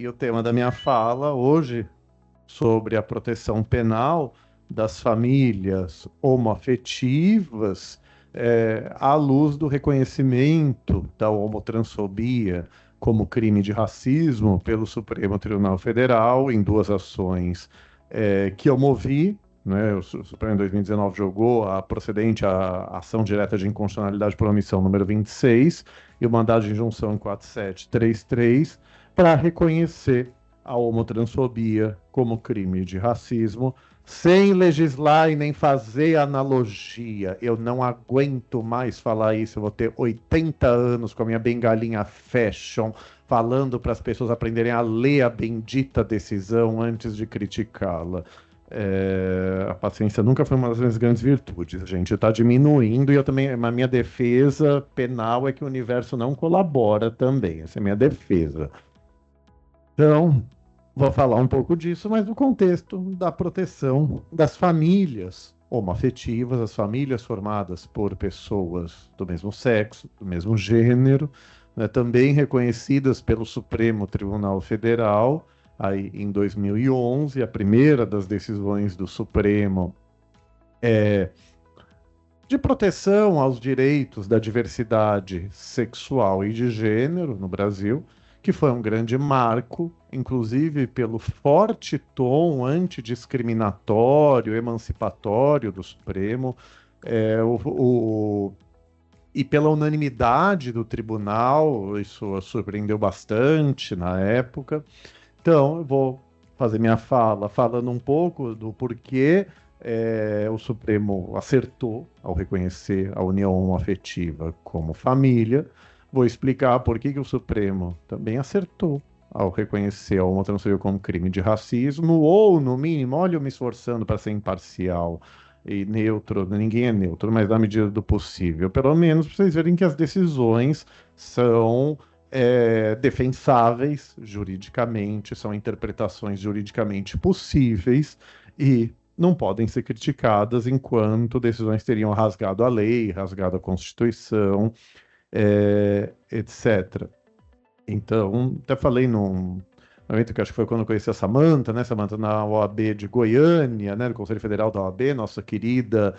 o tema da minha fala hoje sobre a proteção penal das famílias homoafetivas, à luz do reconhecimento da homotransfobia como crime de racismo pelo Supremo Tribunal Federal em duas ações que eu movi. Né, o Supremo em 2019 jogou a procedente a ação direta de inconstitucionalidade por omissão número 26 e o mandado de injunção em 4733 para reconhecer a homotransfobia como crime de racismo, sem legislar e nem fazer analogia. Eu não aguento mais falar isso. Eu vou ter 80 anos com a minha bengalinha fashion, falando para as pessoas aprenderem a ler a bendita decisão antes de criticá-la. A paciência nunca foi uma das minhas grandes virtudes, gente. Está diminuindo e eu também, a minha defesa penal é que o universo não colabora também. Essa é a minha defesa. Então, vou falar um pouco disso, mas no contexto da proteção das famílias homoafetivas, as famílias formadas por pessoas do mesmo sexo, do mesmo gênero, né, também reconhecidas pelo Supremo Tribunal Federal, aí em 2011, a primeira das decisões do Supremo de proteção aos direitos da diversidade sexual e de gênero no Brasil, que foi um grande marco, inclusive pelo forte tom antidiscriminatório, emancipatório do Supremo, e pela unanimidade do tribunal. Isso surpreendeu bastante na época. Então, eu vou fazer minha fala falando um pouco do porquê o Supremo acertou ao reconhecer a união homoafetiva como família. Vou explicar por que o Supremo também acertou ao reconhecer a homotransfobia como crime de racismo, ou, no mínimo, olha eu me esforçando para ser imparcial e neutro, ninguém é neutro, mas na medida do possível, pelo menos para vocês verem que as decisões são defensáveis juridicamente, são interpretações juridicamente possíveis e não podem ser criticadas enquanto decisões teriam rasgado a lei, rasgado a Constituição, etc. Então, até falei num momento que acho que foi quando eu conheci a Samantha, né? Samantha na OAB de Goiânia, né? No Conselho Federal da OAB, nossa querida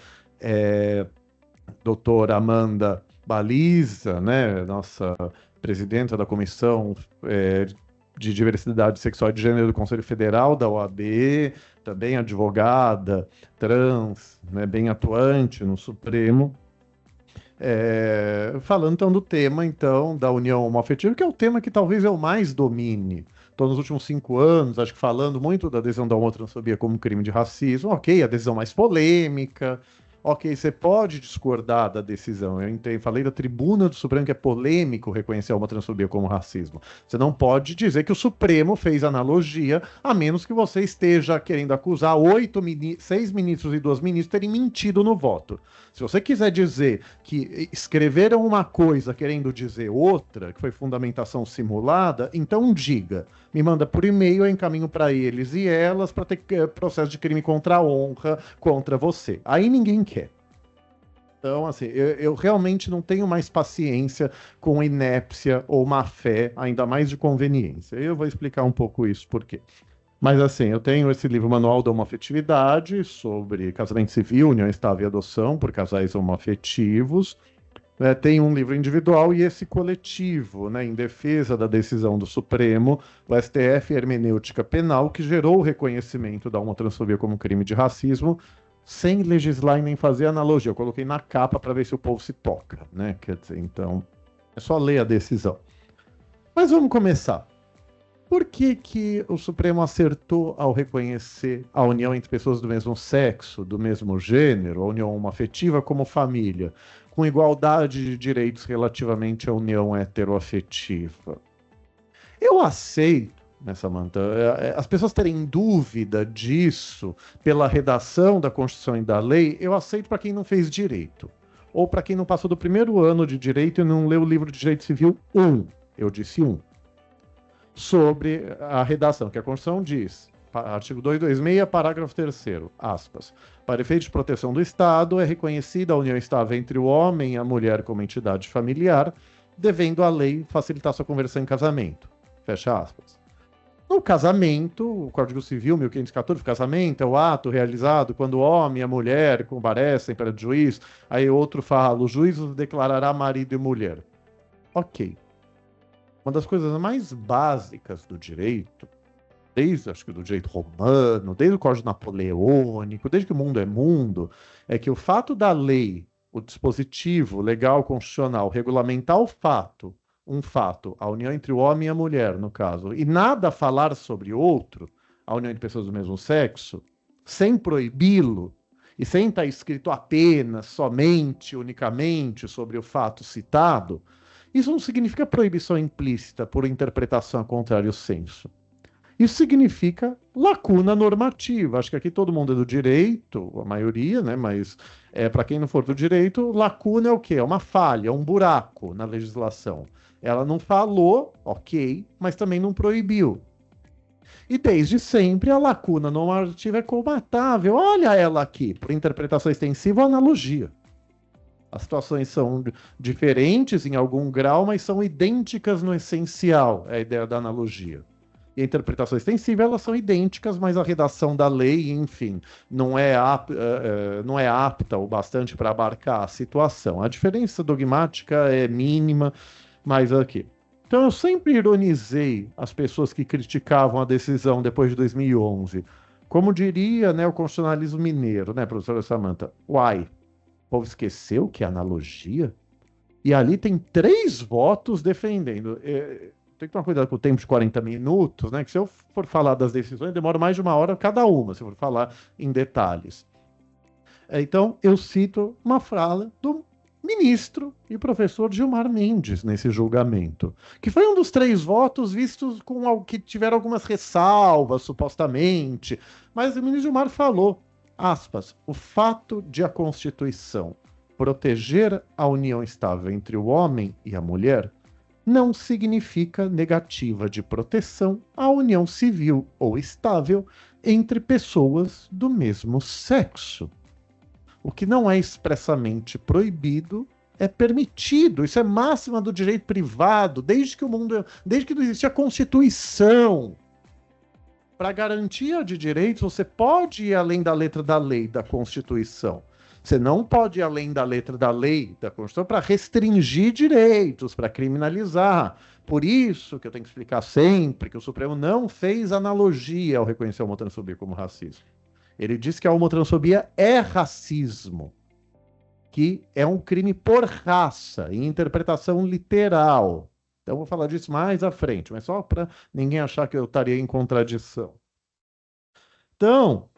doutora Amanda Baliza, né? Nossa presidenta da Comissão de Diversidade Sexual e de Gênero do Conselho Federal da OAB, também advogada trans, né? Bem atuante no Supremo. Falando então do tema então da união homoafetiva, que é o tema que talvez eu mais domine. Estou nos últimos 5 anos, acho que falando muito da adesão da homotransfobia como crime de racismo. Ok, a decisão mais polêmica. Ok, você pode discordar da decisão. Eu entendo, falei da tribuna do Supremo que é polêmico reconhecer a homotransfobia como racismo. Você não pode dizer que o Supremo fez analogia, a menos que você esteja querendo acusar 6 ministros e 2 ministras terem mentido no voto. Se você quiser dizer que escreveram uma coisa querendo dizer outra, que foi fundamentação simulada, então diga. Me manda por e-mail, eu encaminho para eles e elas para ter processo de crime contra a honra contra você. Aí ninguém quer. Então, assim, eu realmente não tenho mais paciência com inépcia ou má fé, ainda mais de conveniência. Eu vou explicar um pouco isso por quê. Mas assim, eu tenho esse livro Manual da Homoafetividade sobre casamento civil, união estável e adoção por casais homoafetivos. Tem um livro individual e esse coletivo, né, em defesa da decisão do Supremo, o STF Hermenêutica Penal, que gerou o reconhecimento da homotransfobia como crime de racismo, sem legislar e nem fazer analogia. Eu coloquei na capa para ver se o povo se toca, né? Quer dizer, então, é só ler a decisão. Mas vamos começar. Por que o Supremo acertou ao reconhecer a união entre pessoas do mesmo sexo, do mesmo gênero, a união homoafetiva como família, com igualdade de direitos relativamente à união heteroafetiva? Eu aceito, né, Samantha, as pessoas terem dúvida disso pela redação da Constituição e da lei, eu aceito para quem não fez direito. Ou para quem não passou do primeiro ano de direito e não leu o livro de Direito Civil 1. Eu disse 1. Sobre a redação, que a Constituição diz, artigo 226, parágrafo 3º, aspas, para efeito de proteção do Estado, é reconhecida a união estável entre o homem e a mulher como entidade familiar, devendo a lei facilitar sua conversão em casamento. Fecha aspas. No casamento, o Código Civil, 1514, o casamento é o ato realizado quando o homem e a mulher comparecem perante o juiz. Aí outro fala, o juiz os declarará marido e mulher. Ok. Uma das coisas mais básicas do direito, desde acho que do direito romano, desde o Código Napoleônico, desde que o mundo, é que o fato da lei, o dispositivo legal constitucional, regulamentar um fato, a união entre o homem e a mulher, no caso, e nada falar sobre outro, a união entre pessoas do mesmo sexo, sem proibi-lo, e sem estar escrito apenas, somente, unicamente sobre o fato citado, isso não significa proibição implícita por interpretação a contrário senso. Isso significa lacuna normativa. Acho que aqui todo mundo é do direito, a maioria, né? Mas para quem não for do direito, lacuna é o quê? É uma falha, um buraco na legislação. Ela não falou, ok, mas também não proibiu. E desde sempre a lacuna normativa é comatável. Olha ela aqui, por interpretação extensiva ou analogia. As situações são diferentes em algum grau, mas são idênticas no essencial, é a ideia da analogia. E a interpretação extensiva, elas são idênticas, mas a redação da lei, enfim, não é apta o bastante para abarcar a situação. A diferença dogmática é mínima, mas aqui. Então eu sempre ironizei as pessoas que criticavam a decisão depois de 2011. Como diria, né, o constitucionalismo mineiro, né, professora Samantha? Uai, o povo esqueceu que é analogia? E ali tem 3 votos defendendo. Tem que tomar cuidado com o tempo de 40 minutos, né? Que se eu for falar das decisões, demora mais de 1 hora cada uma, se eu for falar em detalhes. Então, eu cito uma fala do ministro e professor Gilmar Mendes nesse julgamento, que foi um dos 3 votos vistos que tiveram algumas ressalvas, supostamente, mas o ministro Gilmar falou, aspas, o fato de a Constituição proteger a união estável entre o homem e a mulher não significa negativa de proteção à união civil ou estável entre pessoas do mesmo sexo. O que não é expressamente proibido é permitido. Isso é máxima do direito privado, desde que existe a Constituição. Para garantia de direitos, você pode ir além da letra da lei, da Constituição. Você não pode ir além da letra da lei, da Constituição, para restringir direitos, para criminalizar. Por isso que eu tenho que explicar sempre que o Supremo não fez analogia ao reconhecer a homotransfobia como racismo. Ele disse que a homotransfobia é racismo, que é um crime por raça, em interpretação literal. Então, eu vou falar disso mais à frente, mas só para ninguém achar que eu estaria em contradição. Então,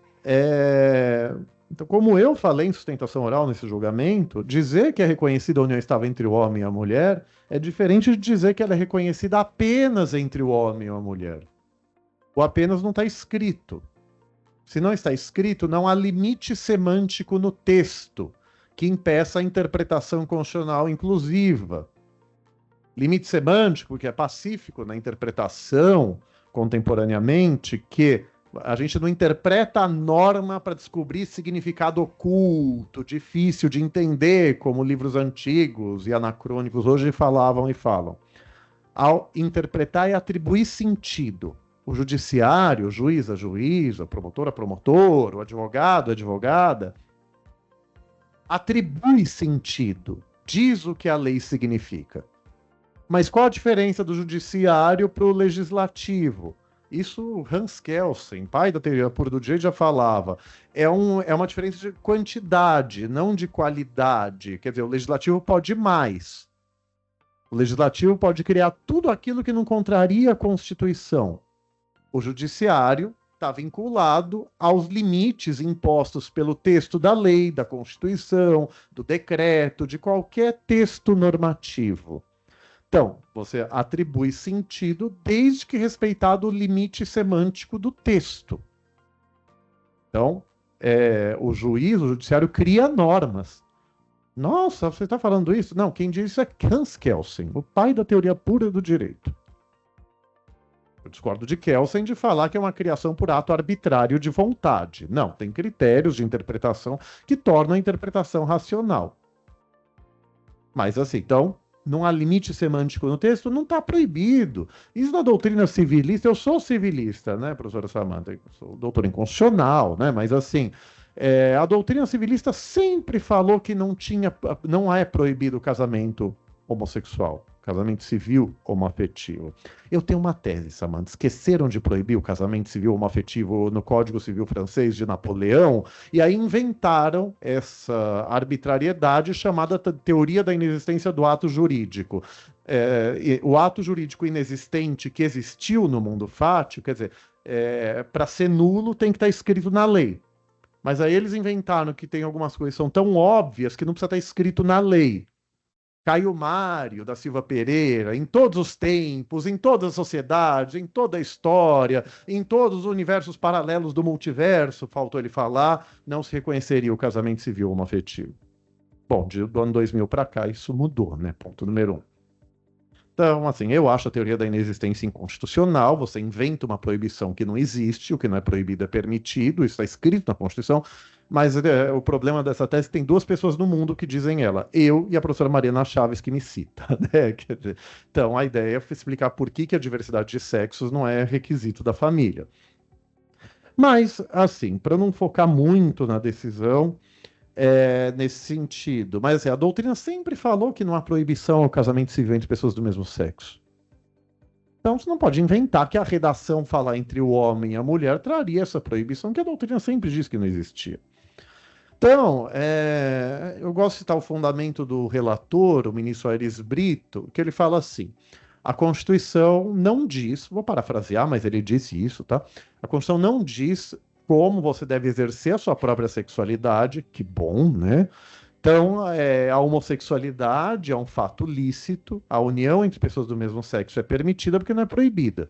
então, como eu falei em sustentação oral nesse julgamento, dizer que é reconhecida a união estável entre o homem e a mulher é diferente de dizer que ela é reconhecida apenas entre o homem e a mulher. O apenas não está escrito. Se não está escrito, não há limite semântico no texto que impeça a interpretação constitucional inclusiva. Limite semântico, que é pacífico na interpretação contemporaneamente, que a gente não interpreta a norma para descobrir significado oculto, difícil de entender, como livros antigos e anacrônicos hoje falavam e falam. Ao interpretar e atribuir sentido. O judiciário, o juiz, a juíza, o promotor, a promotor, o advogado, a advogada, atribui sentido, diz o que a lei significa. Mas qual a diferença do judiciário para o legislativo? Isso Hans Kelsen, pai da teoria pura do direito, já falava. É uma diferença de quantidade, não de qualidade. Quer dizer, o legislativo pode mais. O legislativo pode criar tudo aquilo que não contraria a Constituição. O judiciário está vinculado aos limites impostos pelo texto da lei, da Constituição, do decreto, de qualquer texto normativo. Então, você atribui sentido desde que respeitado o limite semântico do texto. Então, o juiz, o judiciário, cria normas. Nossa, você está falando isso? Não, quem diz isso é Hans Kelsen, o pai da teoria pura do direito. Eu discordo de Kelsen de falar que é uma criação por ato arbitrário de vontade. Não, tem critérios de interpretação que tornam a interpretação racional. Mas assim, então, não há limite semântico no texto, não está proibido. Isso na doutrina civilista, eu sou civilista, né, professora Samantha? Eu sou doutor em constitucional, né, mas assim, a doutrina civilista sempre falou que não é proibido o casamento homossexual, casamento civil homoafetivo. Eu tenho uma tese, Samantha. Esqueceram de proibir o casamento civil homoafetivo no Código Civil francês de Napoleão, e aí inventaram essa arbitrariedade chamada teoria da inexistência do ato jurídico. O ato jurídico inexistente que existiu no mundo fático, quer dizer, para ser nulo tem que estar escrito na lei. Mas aí eles inventaram que tem algumas coisas que são tão óbvias que não precisa estar escrito na lei. Caio Mário da Silva Pereira, em todos os tempos, em todas as sociedades, em toda a história, em todos os universos paralelos do multiverso, faltou ele falar, não se reconheceria o casamento civil homoafetivo. Bom, do ano 2000 para cá isso mudou, né? Ponto número 1. Então, assim, eu acho a teoria da inexistência inconstitucional. Você inventa uma proibição que não existe, o que não é proibido é permitido, isso está escrito na Constituição. Mas o problema dessa tese é que tem duas pessoas no mundo que dizem ela, eu e a professora Mariana Chaves, que me cita. Né? Então, a ideia é explicar por que a diversidade de sexos não é requisito da família. Mas, assim, para não focar muito na decisão, nesse sentido. Mas assim, a doutrina sempre falou que não há proibição ao casamento civil entre pessoas do mesmo sexo. Então você não pode inventar que a redação falar entre o homem e a mulher traria essa proibição, que a doutrina sempre diz que não existia. Então, eu gosto de citar o fundamento do relator, o ministro Aires Brito, que ele fala assim: a Constituição não diz, vou parafrasear, mas ele disse isso, tá? A Constituição não diz como você deve exercer a sua própria sexualidade, que bom, né? Então, a homossexualidade é um fato lícito, a união entre pessoas do mesmo sexo é permitida porque não é proibida.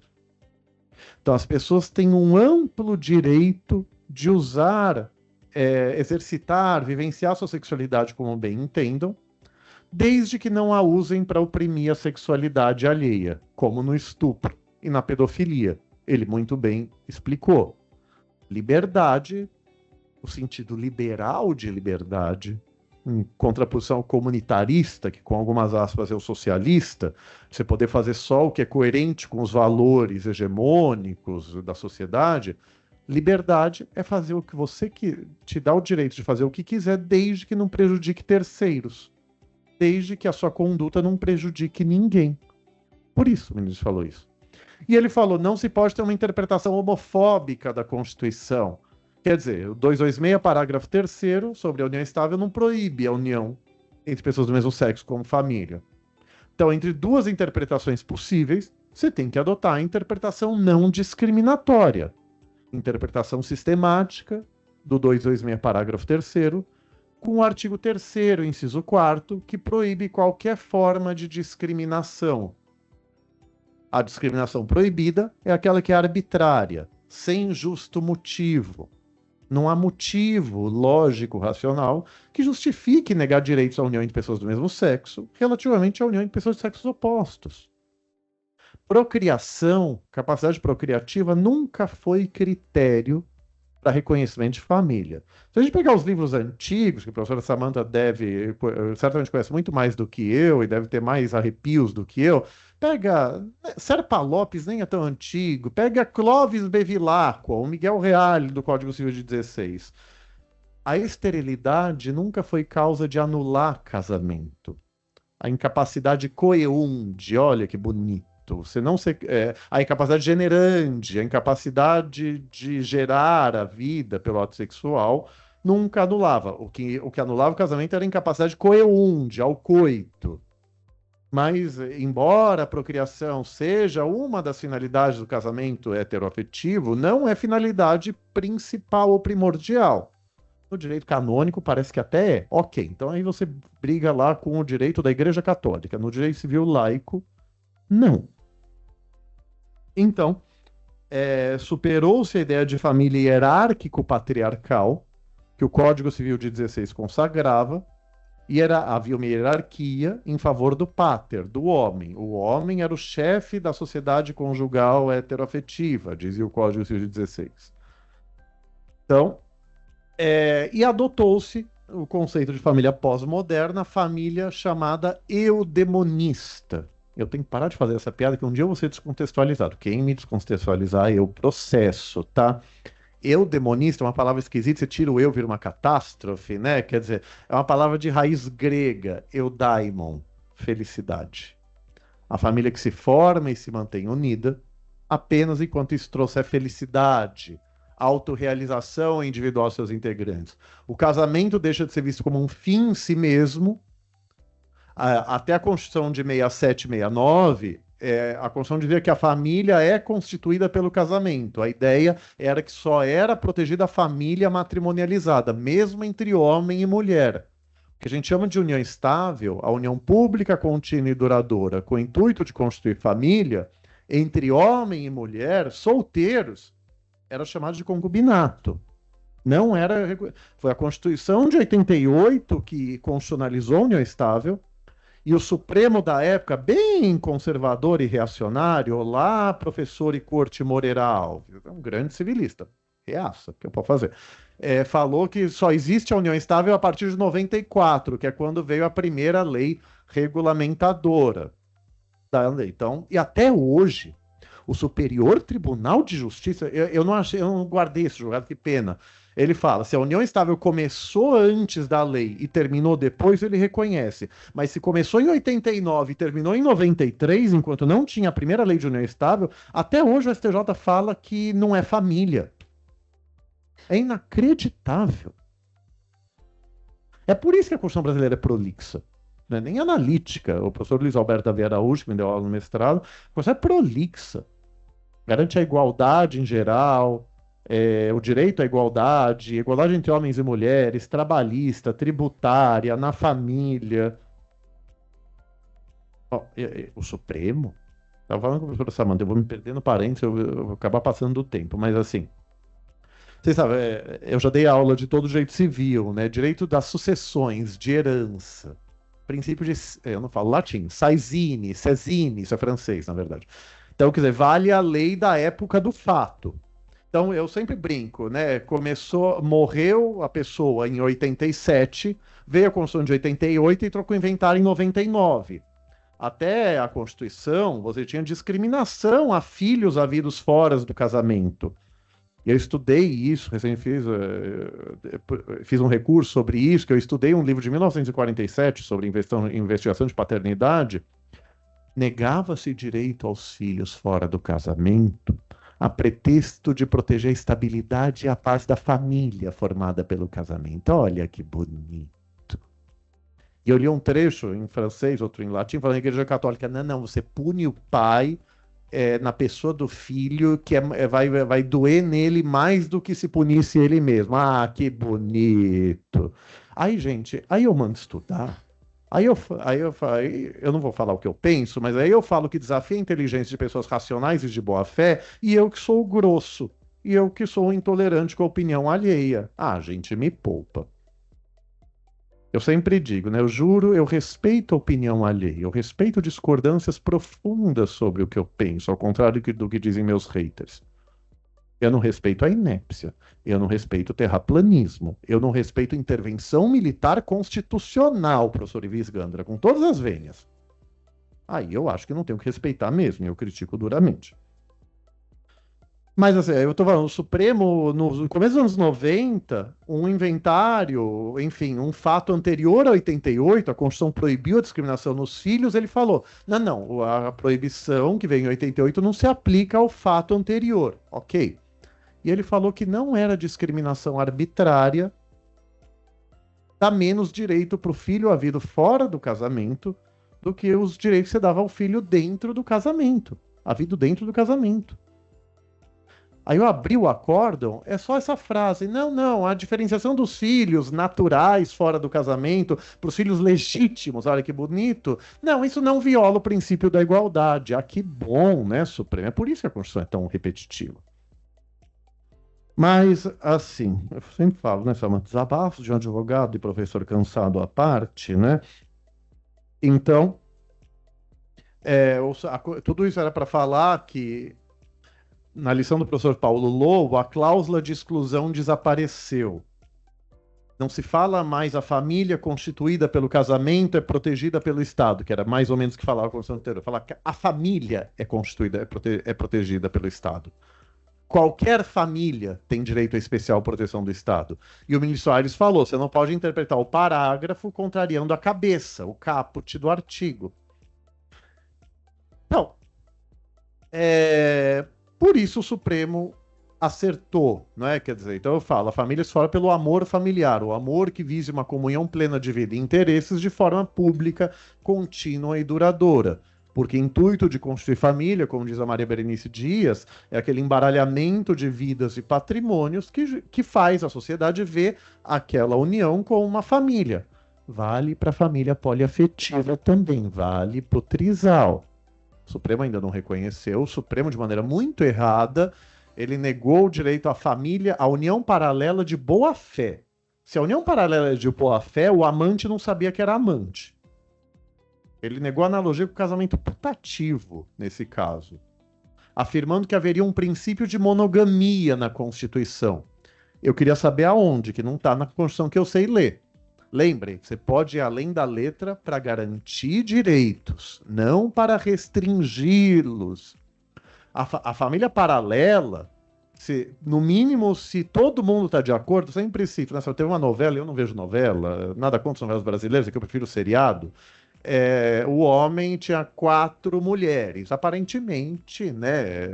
Então, as pessoas têm um amplo direito de usar, exercitar, vivenciar sua sexualidade como bem entendam, desde que não a usem para oprimir a sexualidade alheia, como no estupro e na pedofilia. Ele muito bem explicou. Liberdade, o sentido liberal de liberdade, em contraposição ao comunitarista, que com algumas aspas é o socialista, você poder fazer só o que é coerente com os valores hegemônicos da sociedade. Liberdade é fazer o que você te dá o direito de fazer o que quiser, desde que não prejudique terceiros, desde que a sua conduta não prejudique ninguém. Por isso o ministro falou isso. E ele falou, não se pode ter uma interpretação homofóbica da Constituição. Quer dizer, o 226, parágrafo 3º, sobre a união estável, não proíbe a união entre pessoas do mesmo sexo como família. Então, entre duas interpretações possíveis, você tem que adotar a interpretação não discriminatória. Interpretação sistemática do 226, parágrafo 3º, com o artigo 3º, inciso 4º, que proíbe qualquer forma de discriminação. A discriminação proibida é aquela que é arbitrária, sem justo motivo. Não há motivo lógico, racional, que justifique negar direitos à união entre pessoas do mesmo sexo relativamente à união entre pessoas de sexos opostos. Procriação, capacidade procriativa, nunca foi critério para reconhecimento de família. Se a gente pegar os livros antigos, que a professora Samantha certamente conhece muito mais do que eu e deve ter mais arrepios do que eu, pega Serpa Lopes, nem é tão antigo, pega Clovis Bevilacqua, o Miguel Reale, do Código Civil de 16. A esterilidade nunca foi causa de anular casamento. A incapacidade coeunde, olha que bonito. Você não se, a incapacidade generande, a incapacidade de gerar a vida pelo ato sexual, nunca anulava. O que anulava o casamento era a incapacidade coeunde, ao coito. Mas, embora a procriação seja uma das finalidades do casamento heteroafetivo, não é finalidade principal ou primordial. No direito canônico parece que até é. Ok, então aí você briga lá com o direito da Igreja Católica. No direito civil laico, não. Então, superou-se a ideia de família hierárquico-patriarcal, que o Código Civil de 16 consagrava, e havia uma hierarquia em favor do pater, do homem. O homem era o chefe da sociedade conjugal heteroafetiva, dizia o Código Civil de 16. Então, e adotou-se o conceito de família pós-moderna, família chamada eudemonista. Eu tenho que parar de fazer essa piada, que um dia eu vou ser descontextualizado. Quem me descontextualizar, eu processo, tá? Eudemonista é uma palavra esquisita, você tira o eu, vira uma catástrofe, né? Quer dizer, é uma palavra de raiz grega, eudaimon, felicidade. A família que se forma e se mantém unida, apenas enquanto isso trouxer felicidade, autorrealização individual aos seus integrantes. O casamento deixa de ser visto como um fim em si mesmo. Até a Constituição de 67 e 69, a Constituição dizia que a família é constituída pelo casamento. A ideia era que só era protegida a família matrimonializada, mesmo entre homem e mulher. O que a gente chama de união estável, a união pública, contínua e duradoura, com o intuito de constituir família, entre homem e mulher, solteiros, era chamado de concubinato. Não era. Foi a Constituição de 88 que constitucionalizou a união estável, e o Supremo da época, bem conservador e reacionário, olá, professor e corte Moreira Alves, um grande civilista, reaça, que eu posso fazer, falou que só existe a união estável a partir de 94, que é quando veio a primeira lei regulamentadora da lei. Então, e até hoje, o Superior Tribunal de Justiça, eu não achei, eu não guardei esse julgado, que pena. Ele fala, se a união estável começou antes da lei e terminou depois, ele reconhece. Mas se começou em 89 e terminou em 93, enquanto não tinha a primeira lei de união estável, até hoje o STJ fala que não é família. É inacreditável. É por isso que a Constituição brasileira é prolixa. Não é nem analítica. O professor Luiz Alberto Davi Araújo, que me deu aula no mestrado, a Constituição é prolixa. Garante a igualdade em geral, o direito à igualdade, igualdade entre homens e mulheres, trabalhista, tributária, na família. Ó, o Supremo? Estava falando com o professor Samanta, eu vou me perder no parênteses, eu vou acabar passando do tempo, mas assim, vocês sabem, eu já dei aula de todo direito civil, né? Direito das sucessões, de herança, princípio de, eu não falo latim, Saizine, Cesine, isso é francês, na verdade. Então, quer dizer, vale a lei da época do fato. Então, eu sempre brinco, né? Morreu a pessoa em 87, veio a Constituição de 88 e trocou o inventário em 99. Até a Constituição, você tinha discriminação a filhos havidos fora do casamento. E eu estudei isso, recém fiz um recurso sobre isso, que eu estudei um livro de 1947 sobre investigação de paternidade. Negava-se direito aos filhos fora do casamento, a pretexto de proteger a estabilidade e a paz da família formada pelo casamento. Olha que bonito. E eu li um trecho em francês, outro em latim, falando que a Igreja Católica, não, você pune o pai na pessoa do filho, que vai doer nele mais do que se punisse ele mesmo. Ah, que bonito. Aí, gente, aí eu mando estudar. Eu não vou falar o que eu penso, mas aí eu falo que desafia a inteligência de pessoas racionais e de boa fé, e eu que sou o grosso, e eu que sou intolerante com a opinião alheia. Ah, gente, me poupa. Eu sempre digo, né? Eu juro, eu respeito a opinião alheia, eu respeito discordâncias profundas sobre o que eu penso, ao contrário do que dizem meus haters. Eu não respeito a inépcia, eu não respeito o terraplanismo, eu não respeito intervenção militar constitucional, professor Ivis Gandra, com todas as vênias. Aí eu acho que não tenho que respeitar mesmo, e eu critico duramente. Mas assim, eu tô falando, o Supremo, no começo dos anos 90, um inventário, enfim, um fato anterior a 88, a Constituição proibiu a discriminação nos filhos, ele falou, não, a proibição que veio em 88 não se aplica ao fato anterior, ok? E ele falou que não era discriminação arbitrária, dá menos direito para o filho havido fora do casamento do que os direitos que você dava ao filho dentro do casamento, havido dentro do casamento. Aí eu abri o acórdão, é só essa frase. Não, a diferenciação dos filhos naturais fora do casamento para os filhos legítimos, olha que bonito. Não, isso não viola o princípio da igualdade. Ah, que bom, né, Supremo? É por isso que a Constituição é tão repetitiva. Mas, assim, eu sempre falo, né, Selma, desabafos de um advogado e professor cansado à parte, né? Então, tudo isso era para falar que na lição do professor Paulo Lobo, a cláusula de exclusão desapareceu. Não se fala mais a família constituída pelo casamento é protegida pelo Estado, que era mais ou menos o que falava a Constituição anterior. Fala que a família é constituída, é protegida pelo Estado. Qualquer família tem direito à especial proteção do Estado. E o ministro Aires falou, você não pode interpretar o parágrafo contrariando a cabeça, o caput do artigo. Então, por isso o Supremo acertou, não é? Quer dizer, então eu falo, a família se fala pelo amor familiar, o amor que vise uma comunhão plena de vida e interesses de forma pública, contínua e duradoura. Porque intuito de constituir família, como diz a Maria Berenice Dias, é aquele embaralhamento de vidas e patrimônios que faz a sociedade ver aquela união como uma família. Vale para a família poliafetiva também, vale para o trisal. O Supremo ainda não reconheceu, o Supremo, de maneira muito errada, ele negou o direito à família, à união paralela de boa-fé. Se a união paralela é de boa-fé, o amante não sabia que era amante. Ele negou a analogia com o casamento putativo, nesse caso, afirmando que haveria um princípio de monogamia na Constituição. Eu queria saber aonde, que não está na Constituição que eu sei ler. Lembre, você pode ir além da letra para garantir direitos, não para restringi-los. A família paralela, no mínimo, se todo mundo está de acordo, sem princípio, né? Se eu tenho uma novela, eu não vejo novela, nada contra as novelas brasileiras, é que eu prefiro seriado. O homem tinha 4 mulheres, aparentemente, né,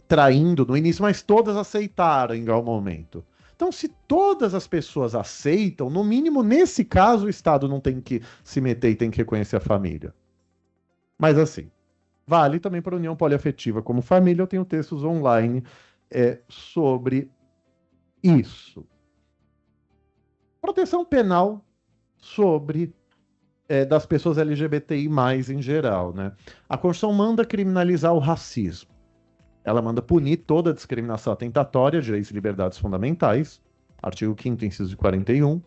traindo no início, mas todas aceitaram em algum momento. Então, se todas as pessoas aceitam, no mínimo, nesse caso, o Estado não tem que se meter e tem que reconhecer a família. Mas, assim, vale também para a união poliafetiva como família. Eu tenho textos online sobre isso. Proteção penal sobre das pessoas LGBTI+, em geral, né? A Constituição manda criminalizar o racismo. Ela manda punir toda a discriminação atentatória de direitos e liberdades fundamentais, artigo 5º, inciso 41,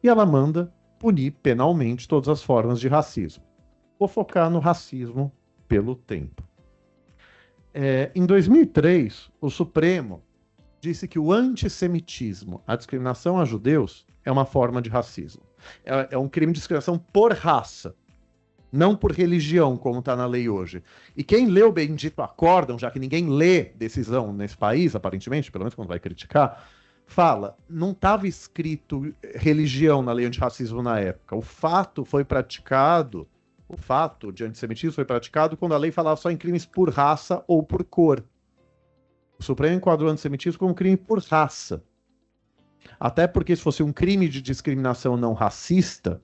e ela manda punir penalmente todas as formas de racismo. Vou focar no racismo pelo tempo. Em 2003, o Supremo disse que o antissemitismo, a discriminação a judeus, é uma forma de racismo. É um crime de discriminação por raça, não por religião, como está na lei hoje. E quem lê o bendito acórdão, já que ninguém lê decisão nesse país, aparentemente, pelo menos quando vai criticar, fala, não estava escrito religião na lei antirracismo na época. O fato de antissemitismo foi praticado quando a lei falava só em crimes por raça ou por cor. O Supremo enquadrou o antissemitismo como crime por raça. Até porque se fosse um crime de discriminação não racista,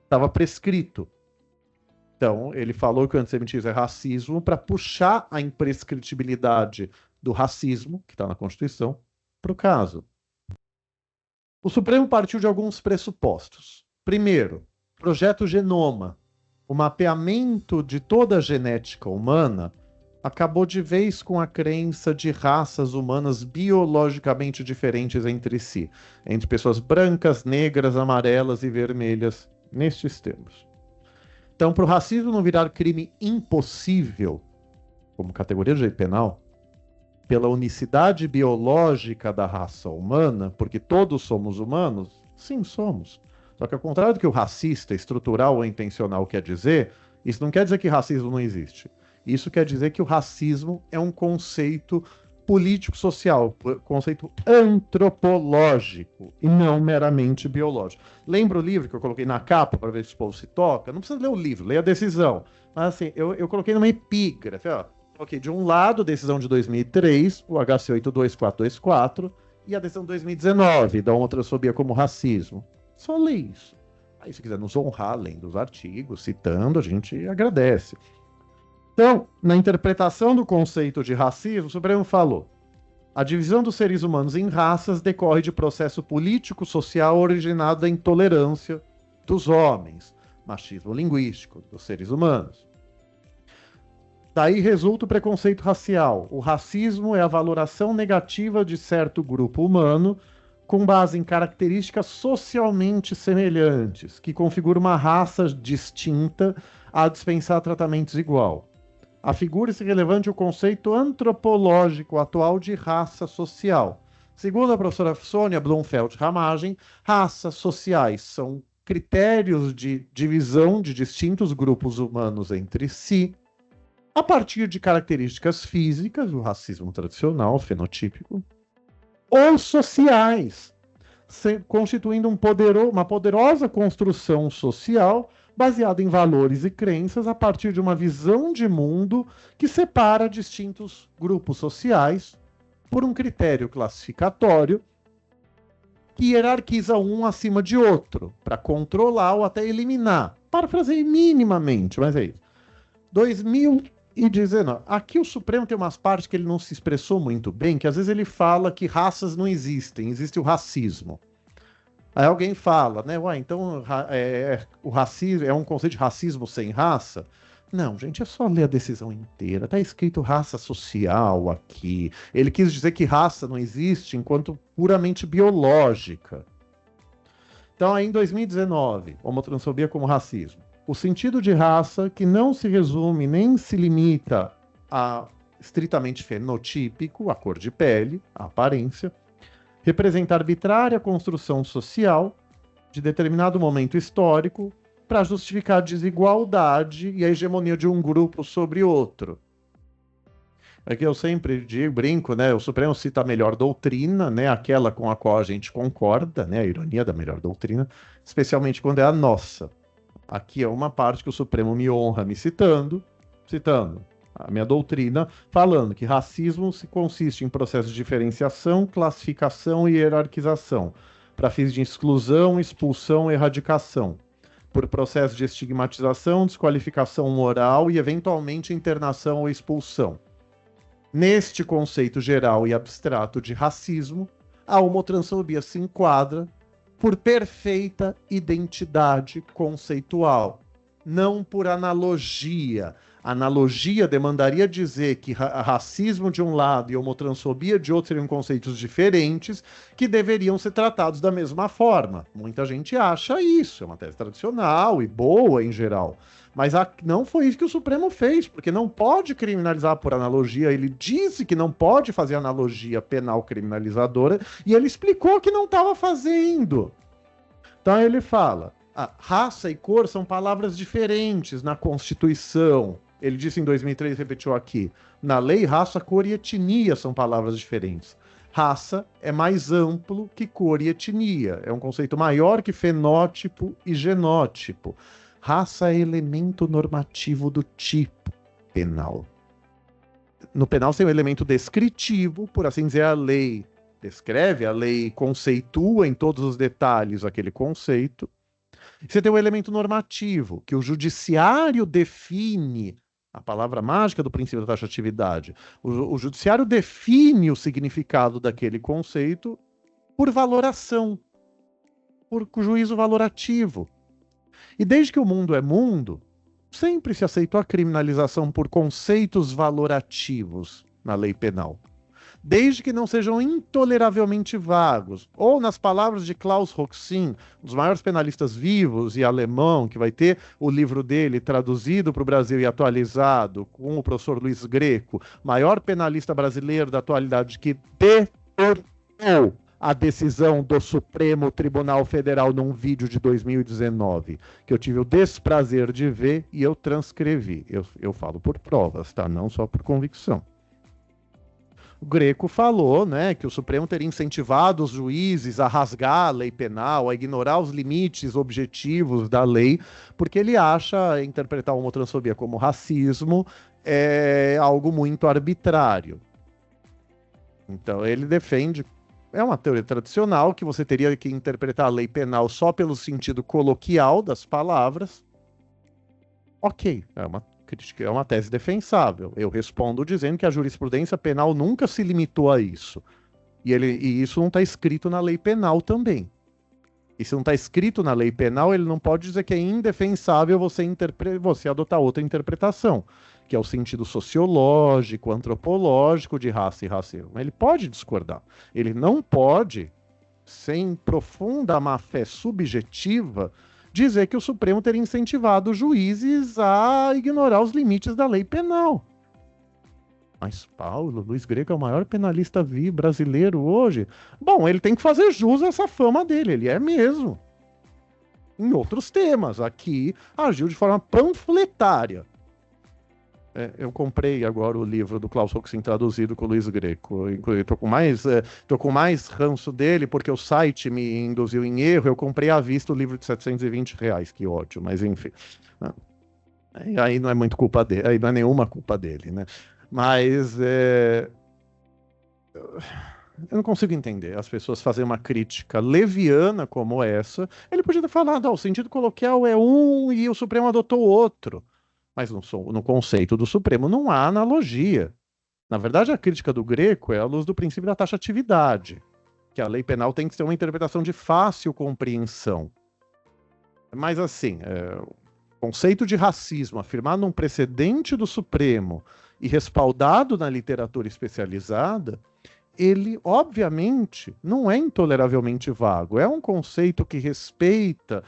estava prescrito. Então, ele falou que o antissemitismo é racismo para puxar a imprescritibilidade do racismo, que está na Constituição, para o caso. O Supremo partiu de alguns pressupostos. Primeiro, projeto Genoma. O mapeamento de toda a genética humana acabou de vez com a crença de raças humanas biologicamente diferentes entre si, entre pessoas brancas, negras, amarelas e vermelhas, nestes termos. Então, para o racismo não virar crime impossível, como categoria de direito penal, pela unicidade biológica da raça humana, porque todos somos humanos, sim, somos. Só que ao contrário do que o racista, estrutural ou intencional quer dizer, isso não quer dizer que racismo não existe. Isso quer dizer que o racismo é um conceito político-social, conceito antropológico e não meramente biológico. Lembra o livro que eu coloquei na capa para ver se o povo se toca? Não precisa ler o livro, leia a decisão. Mas assim, eu coloquei numa epígrafe, ó. Ok, de um lado, decisão de 2003, o HC 82424, e a decisão de 2019, da homotransfobia como racismo. Só lê isso. Aí, se quiser nos honrar, lendo os artigos, citando, a gente agradece. Então, na interpretação do conceito de racismo, o Supremo falou: a divisão dos seres humanos em raças decorre de processo político-social originado da intolerância dos homens, machismo linguístico dos seres humanos. Daí resulta o preconceito racial. O racismo é a valoração negativa de certo grupo humano com base em características socialmente semelhantes, que configura uma raça distinta a dispensar tratamentos igual. Afigura-se relevante o conceito antropológico atual de raça social, Segundo a professora Sônia Blumfeld-Ramagem, raças sociais são critérios de divisão de distintos grupos humanos entre si, a partir de características físicas, o racismo tradicional, fenotípico, ou sociais, constituindo uma poderosa construção social baseada em valores e crenças a partir de uma visão de mundo que separa distintos grupos sociais por um critério classificatório que hierarquiza um acima de outro, para controlar ou até eliminar. Parafrasei minimamente, mas é isso. 2019. Aqui o Supremo tem umas partes que ele não se expressou muito bem, que às vezes ele fala que raças não existem, existe o racismo. Aí alguém fala, né? Ué, então o racismo é um conceito de racismo sem raça? Não, gente, é só ler a decisão inteira. Tá escrito raça social aqui. Ele quis dizer que raça não existe enquanto puramente biológica. Então, aí em 2019, homotransfobia como racismo. O sentido de raça, que não se resume nem se limita a estritamente fenotípico, a cor de pele, a aparência, representa a arbitrária construção social de determinado momento histórico para justificar a desigualdade e a hegemonia de um grupo sobre outro. É que eu sempre digo, brinco, né? O Supremo cita a melhor doutrina, né? Aquela com a qual a gente concorda, né? A ironia da melhor doutrina, especialmente quando é a nossa. Aqui é uma parte que o Supremo me honra me citando a minha doutrina, falando que racismo se consiste em processo de diferenciação, classificação e hierarquização, para fins de exclusão, expulsão e erradicação, por processo de estigmatização, desqualificação moral e, eventualmente, internação ou expulsão. Neste conceito geral e abstrato de racismo, a homotransfobia se enquadra por perfeita identidade conceitual, não por analogia. Analogia demandaria dizer que racismo de um lado e homotransfobia de outro seriam conceitos diferentes que deveriam ser tratados da mesma forma. Muita gente acha isso, é uma tese tradicional e boa em geral. Mas não foi isso que o Supremo fez, porque não pode criminalizar por analogia. Ele disse que não pode fazer analogia penal criminalizadora e ele explicou que não estava fazendo. Então ele fala, raça e cor são palavras diferentes na Constituição. Ele disse em 2003, repetiu aqui, na lei, raça, cor e etnia são palavras diferentes. Raça é mais amplo que cor e etnia. É um conceito maior que fenótipo e genótipo. Raça é elemento normativo do tipo penal. No penal tem um elemento descritivo, por assim dizer, a lei descreve, a lei conceitua em todos os detalhes aquele conceito. Você tem um elemento normativo, que o judiciário define, a palavra mágica do princípio da taxatividade. O judiciário define o significado daquele conceito por valoração, por juízo valorativo. E desde que o mundo é mundo, sempre se aceitou a criminalização por conceitos valorativos na lei penal. Desde que não sejam intoleravelmente vagos. Ou, nas palavras de Klaus Roxin, um dos maiores penalistas vivos e alemão, que vai ter o livro dele traduzido para o Brasil e atualizado, com o professor Luiz Greco, maior penalista brasileiro da atualidade, que detornou a decisão do Supremo Tribunal Federal num vídeo de 2019, que eu tive o desprazer de ver e eu transcrevi. Eu falo por provas, tá? Não só por convicção. O Greco falou, né, que o Supremo teria incentivado os juízes a rasgar a lei penal, a ignorar os limites objetivos da lei, porque ele acha interpretar a homotransfobia como racismo é algo muito arbitrário. Então ele defende, é uma teoria tradicional, que você teria que interpretar a lei penal só pelo sentido coloquial das palavras. Ok, é uma tese defensável. Eu respondo dizendo que a jurisprudência penal nunca se limitou a isso. E isso não está escrito na lei penal também. E se não está escrito na lei penal, ele não pode dizer que é indefensável você adotar outra interpretação, que é o sentido sociológico, antropológico de raça e racismo. Ele pode discordar. Ele não pode, sem profunda má-fé subjetiva, dizer que o Supremo teria incentivado os juízes a ignorar os limites da lei penal. Mas, Paulo, Luiz Greco é o maior penalista vivo brasileiro hoje. Bom, ele tem que fazer jus a essa fama dele, ele é mesmo. Em outros temas, aqui agiu de forma panfletária. Eu comprei agora o livro do Klaus Roxin traduzido com o Luiz Greco. Tô com mais ranço dele porque o site me induziu em erro. Eu comprei à vista o livro de R$ 720, que ódio, mas enfim. Aí não é muito culpa dele, aí não é nenhuma culpa dele, né? Mas eu não consigo entender as pessoas fazerem uma crítica leviana como essa. Ele podia ter falado, o sentido coloquial é um e o Supremo adotou outro. Mas no conceito do Supremo não há analogia. Na verdade, a crítica do Greco é à luz do princípio da taxatividade, que a lei penal tem que ter uma interpretação de fácil compreensão. Mas assim, o conceito de racismo afirmado num precedente do Supremo e respaldado na literatura especializada, ele, obviamente, não é intoleravelmente vago. É um conceito que respeita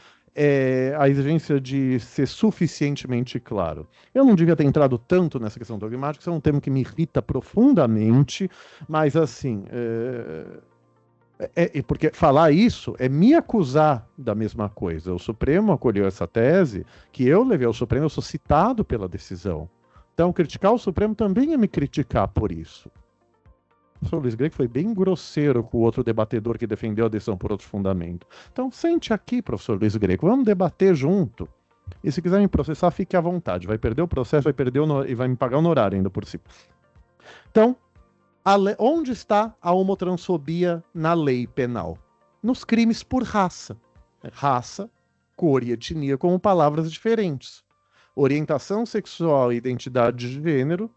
a exigência de ser suficientemente claro. Eu não devia ter entrado tanto nessa questão dogmática, isso é um tema que me irrita profundamente, mas assim, porque falar isso é me acusar da mesma coisa. O Supremo acolheu essa tese, que eu levei ao Supremo, eu sou citado pela decisão. Então, criticar o Supremo também é me criticar por isso. O professor Luiz Greco foi bem grosseiro com o outro debatedor que defendeu a decisão por outro fundamento. Então, sente aqui, professor Luiz Greco, vamos debater junto. E se quiser me processar, fique à vontade. Vai perder o processo, vai perder e vai me pagar o honorário ainda por cima. Então, onde está a homotransfobia na lei penal? Nos crimes por raça. Raça, cor e etnia como palavras diferentes. Orientação sexual e identidade de gênero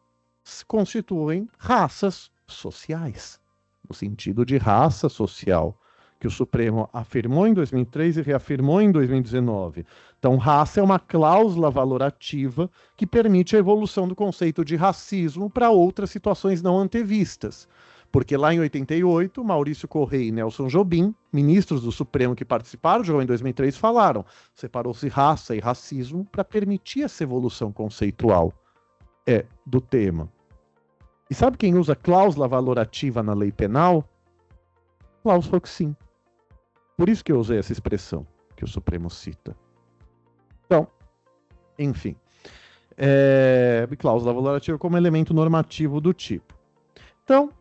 constituem raças sociais, no sentido de raça social, que o Supremo afirmou em 2003 e reafirmou em 2019. Então, raça é uma cláusula valorativa que permite a evolução do conceito de racismo para outras situações não antevistas. Porque lá em 88, Maurício Correia e Nelson Jobim, ministros do Supremo que participaram do jogo em 2003, falaram: separou-se raça e racismo para permitir essa evolução conceitual do tema. E sabe quem usa cláusula valorativa na lei penal? Klaus Roxin. Por isso que eu usei essa expressão que o Supremo cita. Então, enfim. Cláusula valorativa como elemento normativo do tipo. Então,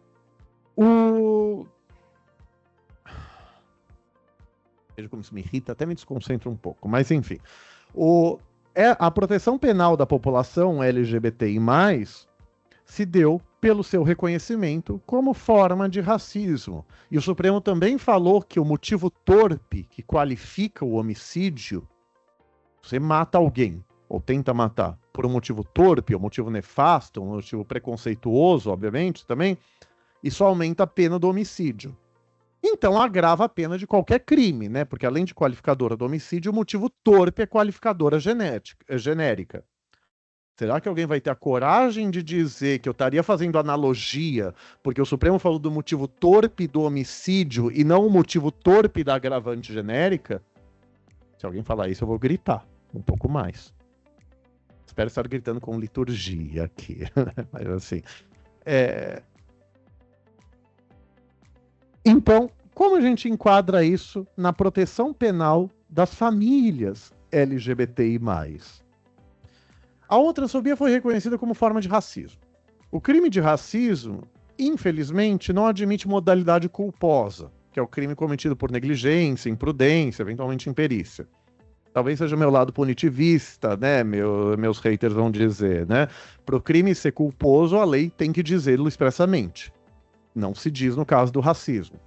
veja como isso me irrita, até me desconcentra um pouco. Mas, enfim. A proteção penal da população LGBTI+, se deu pelo seu reconhecimento como forma de racismo. E o Supremo também falou que o motivo torpe que qualifica o homicídio, você mata alguém, ou tenta matar, por um motivo torpe, um motivo nefasto, um motivo preconceituoso, obviamente, também, isso aumenta a pena do homicídio. Então agrava a pena de qualquer crime, né? Porque além de qualificadora do homicídio, o motivo torpe é qualificadora genérica. Será que alguém vai ter a coragem de dizer que eu estaria fazendo analogia porque o Supremo falou do motivo torpe do homicídio e não o motivo torpe da agravante genérica? Se alguém falar isso, eu vou gritar um pouco mais. Espero estar gritando com liturgia aqui. Mas assim... Então, como a gente enquadra isso na proteção penal das famílias LGBTI+. A homotransfobia foi reconhecida como forma de racismo. O crime de racismo, infelizmente, não admite modalidade culposa, que é o crime cometido por negligência, imprudência, eventualmente imperícia. Talvez seja o meu lado punitivista, né? Meus haters vão dizer, né? Para o crime ser culposo, a lei tem que dizê-lo expressamente. Não se diz no caso do racismo.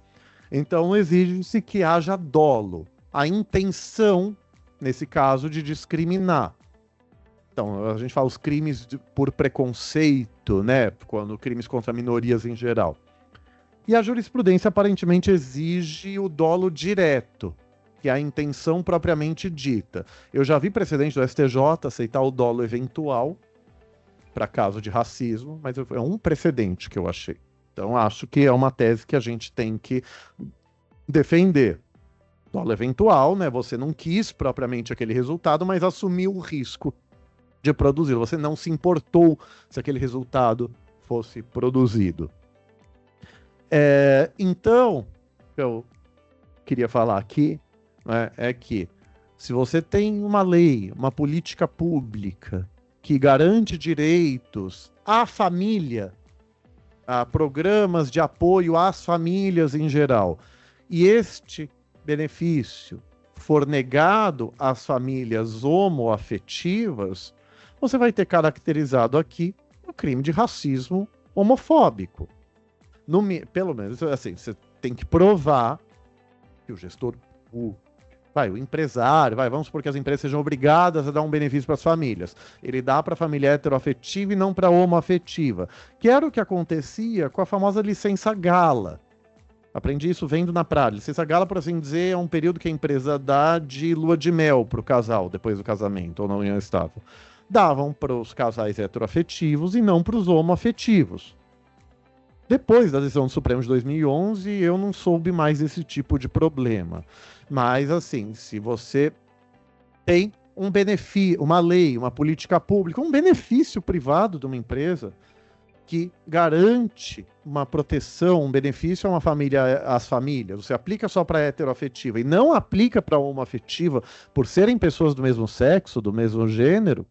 Então, exige-se que haja dolo, a intenção, nesse caso, de discriminar. Então, a gente fala os crimes por preconceito, né? Quando crimes contra minorias em geral. E a jurisprudência aparentemente exige o dolo direto, que é a intenção propriamente dita. Eu já vi precedente do STJ aceitar o dolo eventual para caso de racismo, mas é um precedente que eu achei. Então, acho que é uma tese que a gente tem que defender. Dolo eventual, né? Você não quis propriamente aquele resultado, mas assumiu o risco de produzi-lo. Você não se importou se aquele resultado fosse produzido. Então, o que eu queria falar aqui, né, é que se você tem uma lei, uma política pública que garante direitos à família, a programas de apoio às famílias em geral, e este benefício for negado às famílias homoafetivas, você vai ter caracterizado aqui o crime de racismo homofóbico. Pelo menos, assim, você tem que provar que o gestor, o empresário, vamos supor que as empresas sejam obrigadas a dar um benefício para as famílias. Ele dá para a família heteroafetiva e não para a homoafetiva, que era o que acontecia com a famosa licença gala. Aprendi isso vendo na praia. Licença gala, por assim dizer, é um período que a empresa dá de lua de mel para o casal, depois do casamento, ou na união estável. Davam para os casais heteroafetivos e não para os homoafetivos. Depois da decisão do Supremo de 2011, eu não soube mais desse tipo de problema. Mas, assim, se você tem um benefício, uma lei, uma política pública, um benefício privado de uma empresa que garante uma proteção, um benefício a uma família, às famílias, você aplica só para heteroafetiva e não aplica para homoafetiva por serem pessoas do mesmo sexo, do mesmo gênero,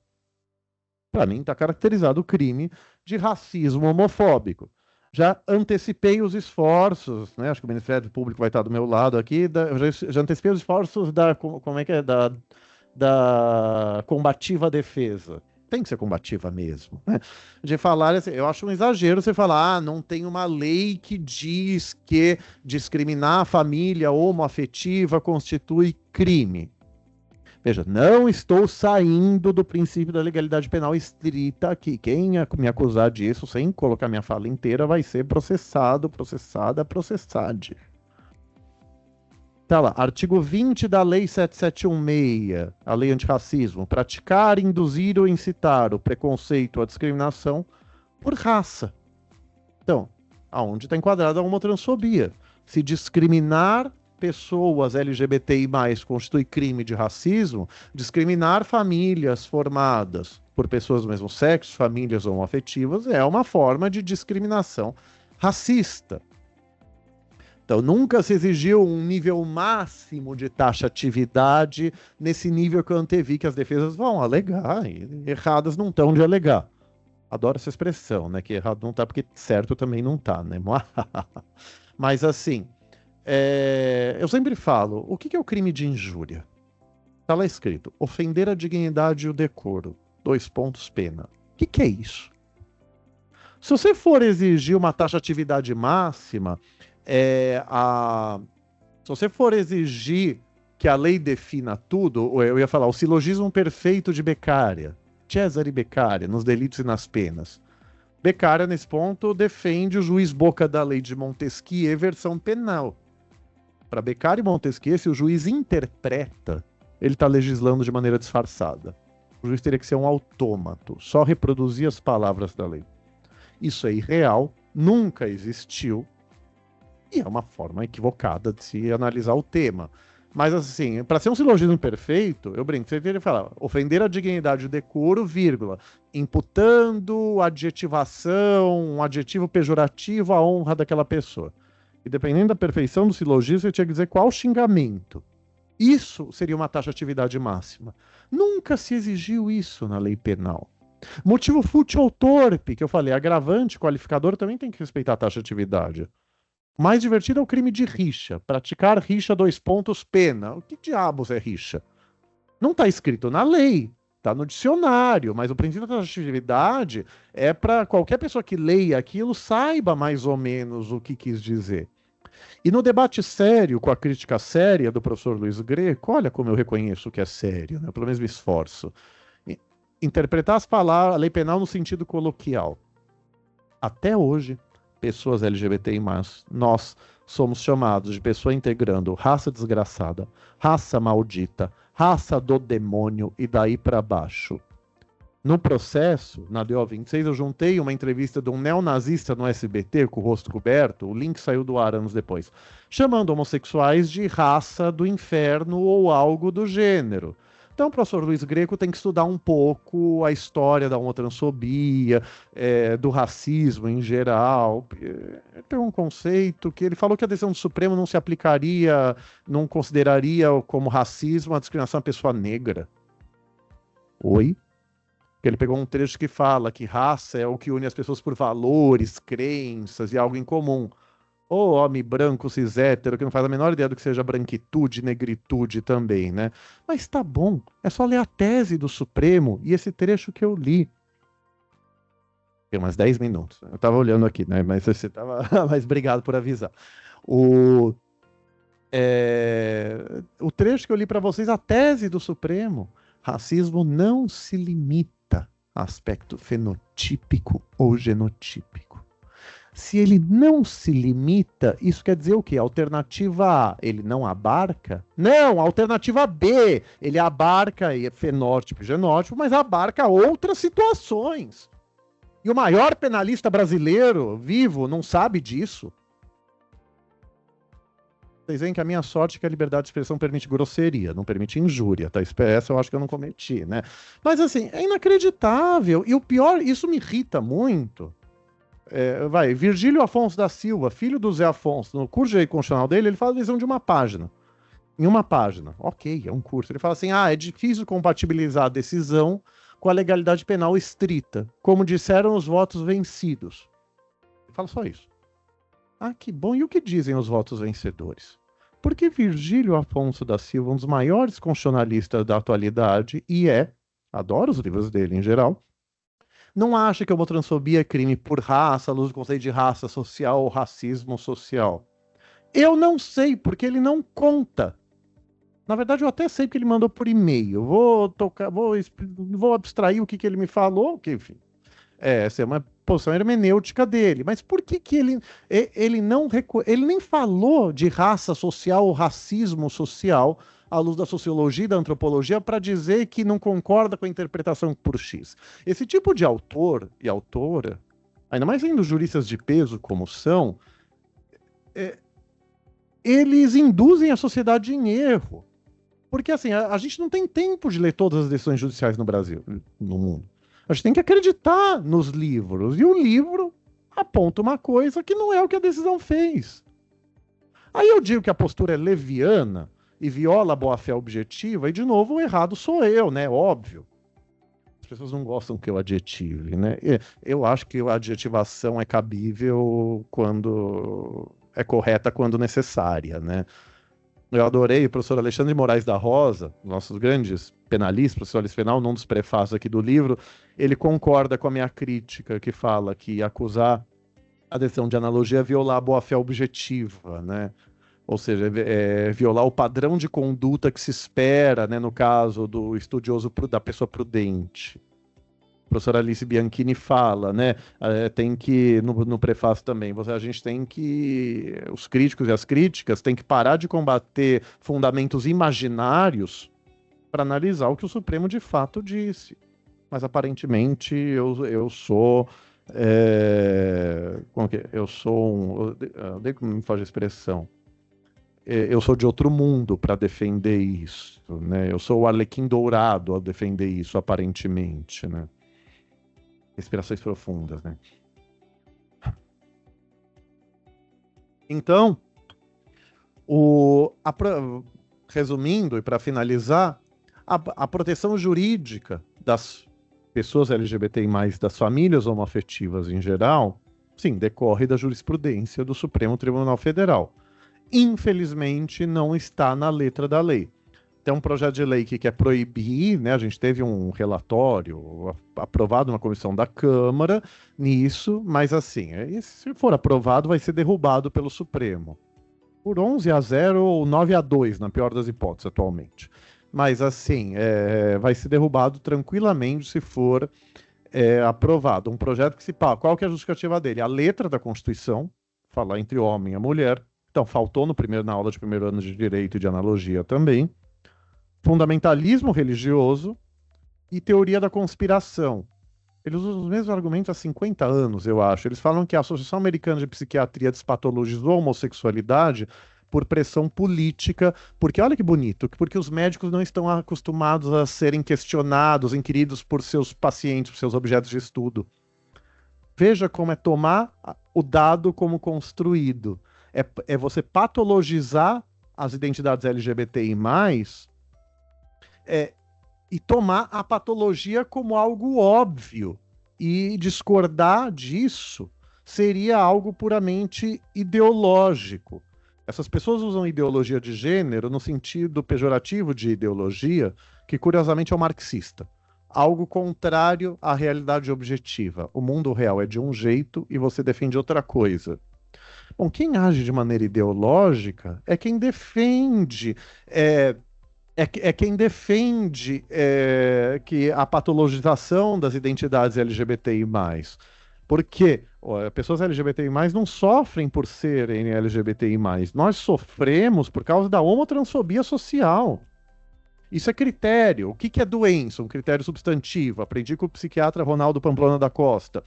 para mim está caracterizado o crime de racismo homofóbico. Já antecipei os esforços, né? Acho que o Ministério Público vai estar do meu lado aqui. Já antecipei os esforços da combativa defesa. Tem que ser combativa mesmo, né? De falar, assim, eu acho um exagero você falar, não tem uma lei que diz que discriminar a família homoafetiva constitui crime. Veja, não estou saindo do princípio da legalidade penal estrita aqui. Quem me acusar disso, sem colocar minha fala inteira, vai ser processado, processada, processade. Tá lá, artigo 20 da Lei 7716, a Lei Antirracismo. Praticar, induzir ou incitar o preconceito ou a discriminação por raça. Então, aonde está enquadrada a homotransfobia? Se discriminar pessoas LGBTI+, constitui crime de racismo, discriminar famílias formadas por pessoas do mesmo sexo, famílias homoafetivas, é uma forma de discriminação racista. Então, nunca se exigiu um nível máximo de taxatividade nesse nível que eu antevi que as defesas vão alegar, e erradas não estão de alegar. Adoro essa expressão, né? Que errado não tá, porque certo também não tá, né? Mas assim, eu sempre falo, o que é o crime de injúria? Tá lá escrito, ofender a dignidade e o decoro, 2 pontos, pena. O que é isso? Se você for exigir uma taxatividade máxima, se você for exigir que a lei defina tudo, eu ia falar, o silogismo perfeito de Beccaria, Cesare Beccaria, nos delitos e nas penas. Beccaria, nesse ponto, defende o juiz boca da lei de Montesquieu, versão penal. Para Beccaria e Montesquieu, se o juiz interpreta, ele está legislando de maneira disfarçada. O juiz teria que ser um autômato, só reproduzir as palavras da lei. Isso é irreal, nunca existiu, e é uma forma equivocada de se analisar o tema. Mas, assim, para ser um silogismo perfeito, eu brinco, você teria que falar, ofender a dignidade e o decoro, vírgula, imputando adjetivação, um adjetivo pejorativo à honra daquela pessoa. E dependendo da perfeição do silogismo, você tinha que dizer qual xingamento. Isso seria uma taxatividade máxima. Nunca se exigiu isso na lei penal. Motivo fútil ou torpe, que eu falei, agravante, qualificador, também tem que respeitar a taxatividade. O mais divertido é o crime de rixa. Praticar rixa, 2 pontos, pena. O que diabos é rixa? Não está escrito na lei, está no dicionário, mas o princípio da taxatividade é para qualquer pessoa que leia aquilo saiba mais ou menos o que quis dizer. E no debate sério, com a crítica séria do professor Luiz Greco, olha como eu reconheço que é sério, né? Pelo menos me esforço. Interpretar as palavras, a lei penal no sentido coloquial. Até hoje, pessoas LGBTI+, nós somos chamados de pessoa integrando raça desgraçada, raça maldita, raça do demônio e daí para baixo. No processo, na DO 26, eu juntei uma entrevista de um neonazista no SBT com o rosto coberto, o link saiu do ar anos depois, chamando homossexuais de raça do inferno ou algo do gênero. Então, o professor Luiz Greco tem que estudar um pouco a história da homotransfobia, do racismo em geral. Tem um conceito que ele falou que a decisão do Supremo não se aplicaria, não consideraria como racismo a discriminação à pessoa negra. Oi? Ele pegou um trecho que fala que raça é o que une as pessoas por valores, crenças e algo em comum. Ô homem branco, cis hétero, que não faz a menor ideia do que seja branquitude, negritude também, né? Mas tá bom, é só ler a tese do Supremo e esse trecho que eu li. Tem umas 10 minutos. Eu tava olhando aqui, né? Mas você tava. Mas obrigado por avisar. O, o trecho que eu li para vocês, a tese do Supremo. Racismo não se limita a aspecto fenotípico ou genotípico. Se ele não se limita, isso quer dizer o quê? Alternativa A, ele não abarca? Não, alternativa B, ele abarca fenótipo e genótipo, mas abarca outras situações. E o maior penalista brasileiro vivo não sabe disso. Vocês veem que a minha sorte é que a liberdade de expressão permite grosseria, não permite injúria, tá? Essa eu acho que eu não cometi, né? Mas assim, é inacreditável. E o pior, isso me irrita muito. Virgílio Afonso da Silva, filho do Zé Afonso, no curso de direito constitucional dele, ele fala a decisão de uma página. Em uma página. Ok, é um curso. Ele fala assim, é difícil compatibilizar a decisão com a legalidade penal estrita, como disseram os votos vencidos. Ele fala só isso. Ah, que bom. E o que dizem os votos vencedores? Porque Virgílio Afonso da Silva, um dos maiores constitucionalistas da atualidade, adoro os livros dele em geral, não acha que a homotransfobia é crime por raça, à luz do conceito de raça social ou racismo social. Eu não sei, porque ele não conta. Na verdade, eu até sei que ele mandou por e-mail. Vou abstrair o que ele me falou, que, enfim, essa é uma posição hermenêutica dele. Mas por que ele nem falou de raça social ou racismo social à luz da sociologia e da antropologia para dizer que não concorda com a interpretação por X? Esse tipo de autor e autora, ainda mais sendo juristas de peso como são, eles induzem a sociedade em erro. Porque assim, a gente não tem tempo de ler todas as decisões judiciais no Brasil, no mundo. A gente tem que acreditar nos livros. E o livro aponta uma coisa que não é o que a decisão fez. Aí eu digo que a postura é leviana e viola a boa-fé objetiva, e de novo o errado sou eu, né? Óbvio. As pessoas não gostam que eu adjetive, né? Eu acho que a adjetivação é cabível quando é correta, quando necessária, né? Eu adorei o professor Alexandre Moraes da Rosa, nossos grandes penalistas, professor Alice Penal, num dos prefácios aqui do livro, ele concorda com a minha crítica, que fala que acusar a decisão de analogia é violar a boa-fé objetiva, né? Ou seja, violar o padrão de conduta que se espera, né, no caso do estudioso, da pessoa prudente. A professora Alice Bianchini fala, né? Tem que, no prefácio também, a gente tem que, os críticos e as críticas têm que parar de combater fundamentos imaginários para analisar o que o Supremo de fato disse. Mas aparentemente eu sou. Como que é? Eu sou um. Eu dei como me faz a expressão. Eu sou de outro mundo para defender isso, né? Eu sou o Arlequim Dourado a defender isso, aparentemente, né? Respirações profundas, né? Então, resumindo e para finalizar, a proteção jurídica das pessoas LGBTI+, das famílias homoafetivas em geral, sim, decorre da jurisprudência do Supremo Tribunal Federal. Infelizmente, não está na letra da lei. Tem um projeto de lei que quer proibir, né? A gente teve um relatório aprovado na comissão da Câmara nisso, mas assim, se for aprovado, vai ser derrubado pelo Supremo. Por 11-0 ou 9-2, na pior das hipóteses, atualmente. Mas assim, vai ser derrubado tranquilamente se for aprovado. Um projeto que qual que é a justificativa dele? A letra da Constituição, falar entre homem e mulher. Então, faltou na aula de primeiro ano de Direito e de Analogia também. Fundamentalismo religioso e teoria da conspiração. Eles usam os mesmos argumentos há 50 anos, eu acho. Eles falam que a Associação Americana de Psiquiatria despatologizou a homossexualidade por pressão política, porque olha que bonito, porque os médicos não estão acostumados a serem questionados, inquiridos por seus pacientes, por seus objetos de estudo. Veja como é tomar o dado como construído. É você patologizar as identidades LGBTI+, e tomar a patologia como algo óbvio. E discordar disso seria algo puramente ideológico. Essas pessoas usam ideologia de gênero no sentido pejorativo de ideologia, que curiosamente é o marxista. Algo contrário à realidade objetiva. O mundo real é de um jeito e você defende outra coisa. Bom, quem age de maneira ideológica é quem defende que a patologização das identidades LGBTI+. Porque pessoas LGBTI+, não sofrem por serem LGBTI+. Nós sofremos por causa da homotransfobia social. Isso é critério. O que é doença? Um critério substantivo. Aprendi com o psiquiatra Ronaldo Pamplona da Costa.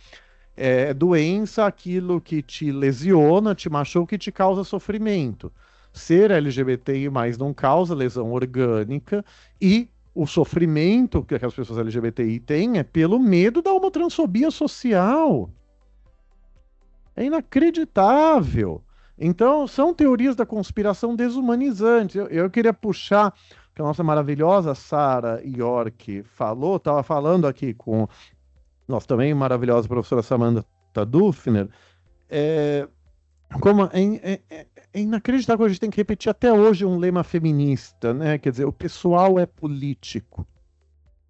Doença aquilo que te lesiona, te machuca e te causa sofrimento. Ser LGBTI+, não causa lesão orgânica, e o sofrimento que as pessoas LGBTI têm é pelo medo da homotransfobia social. É inacreditável. Então, são teorias da conspiração desumanizantes. Eu queria puxar que a nossa maravilhosa Sarah York falou, estava falando aqui com nossa também maravilhosa professora Samantha Dufner, como é inacreditável que a gente tem que repetir até hoje um lema feminista, né? Quer dizer, o pessoal é político.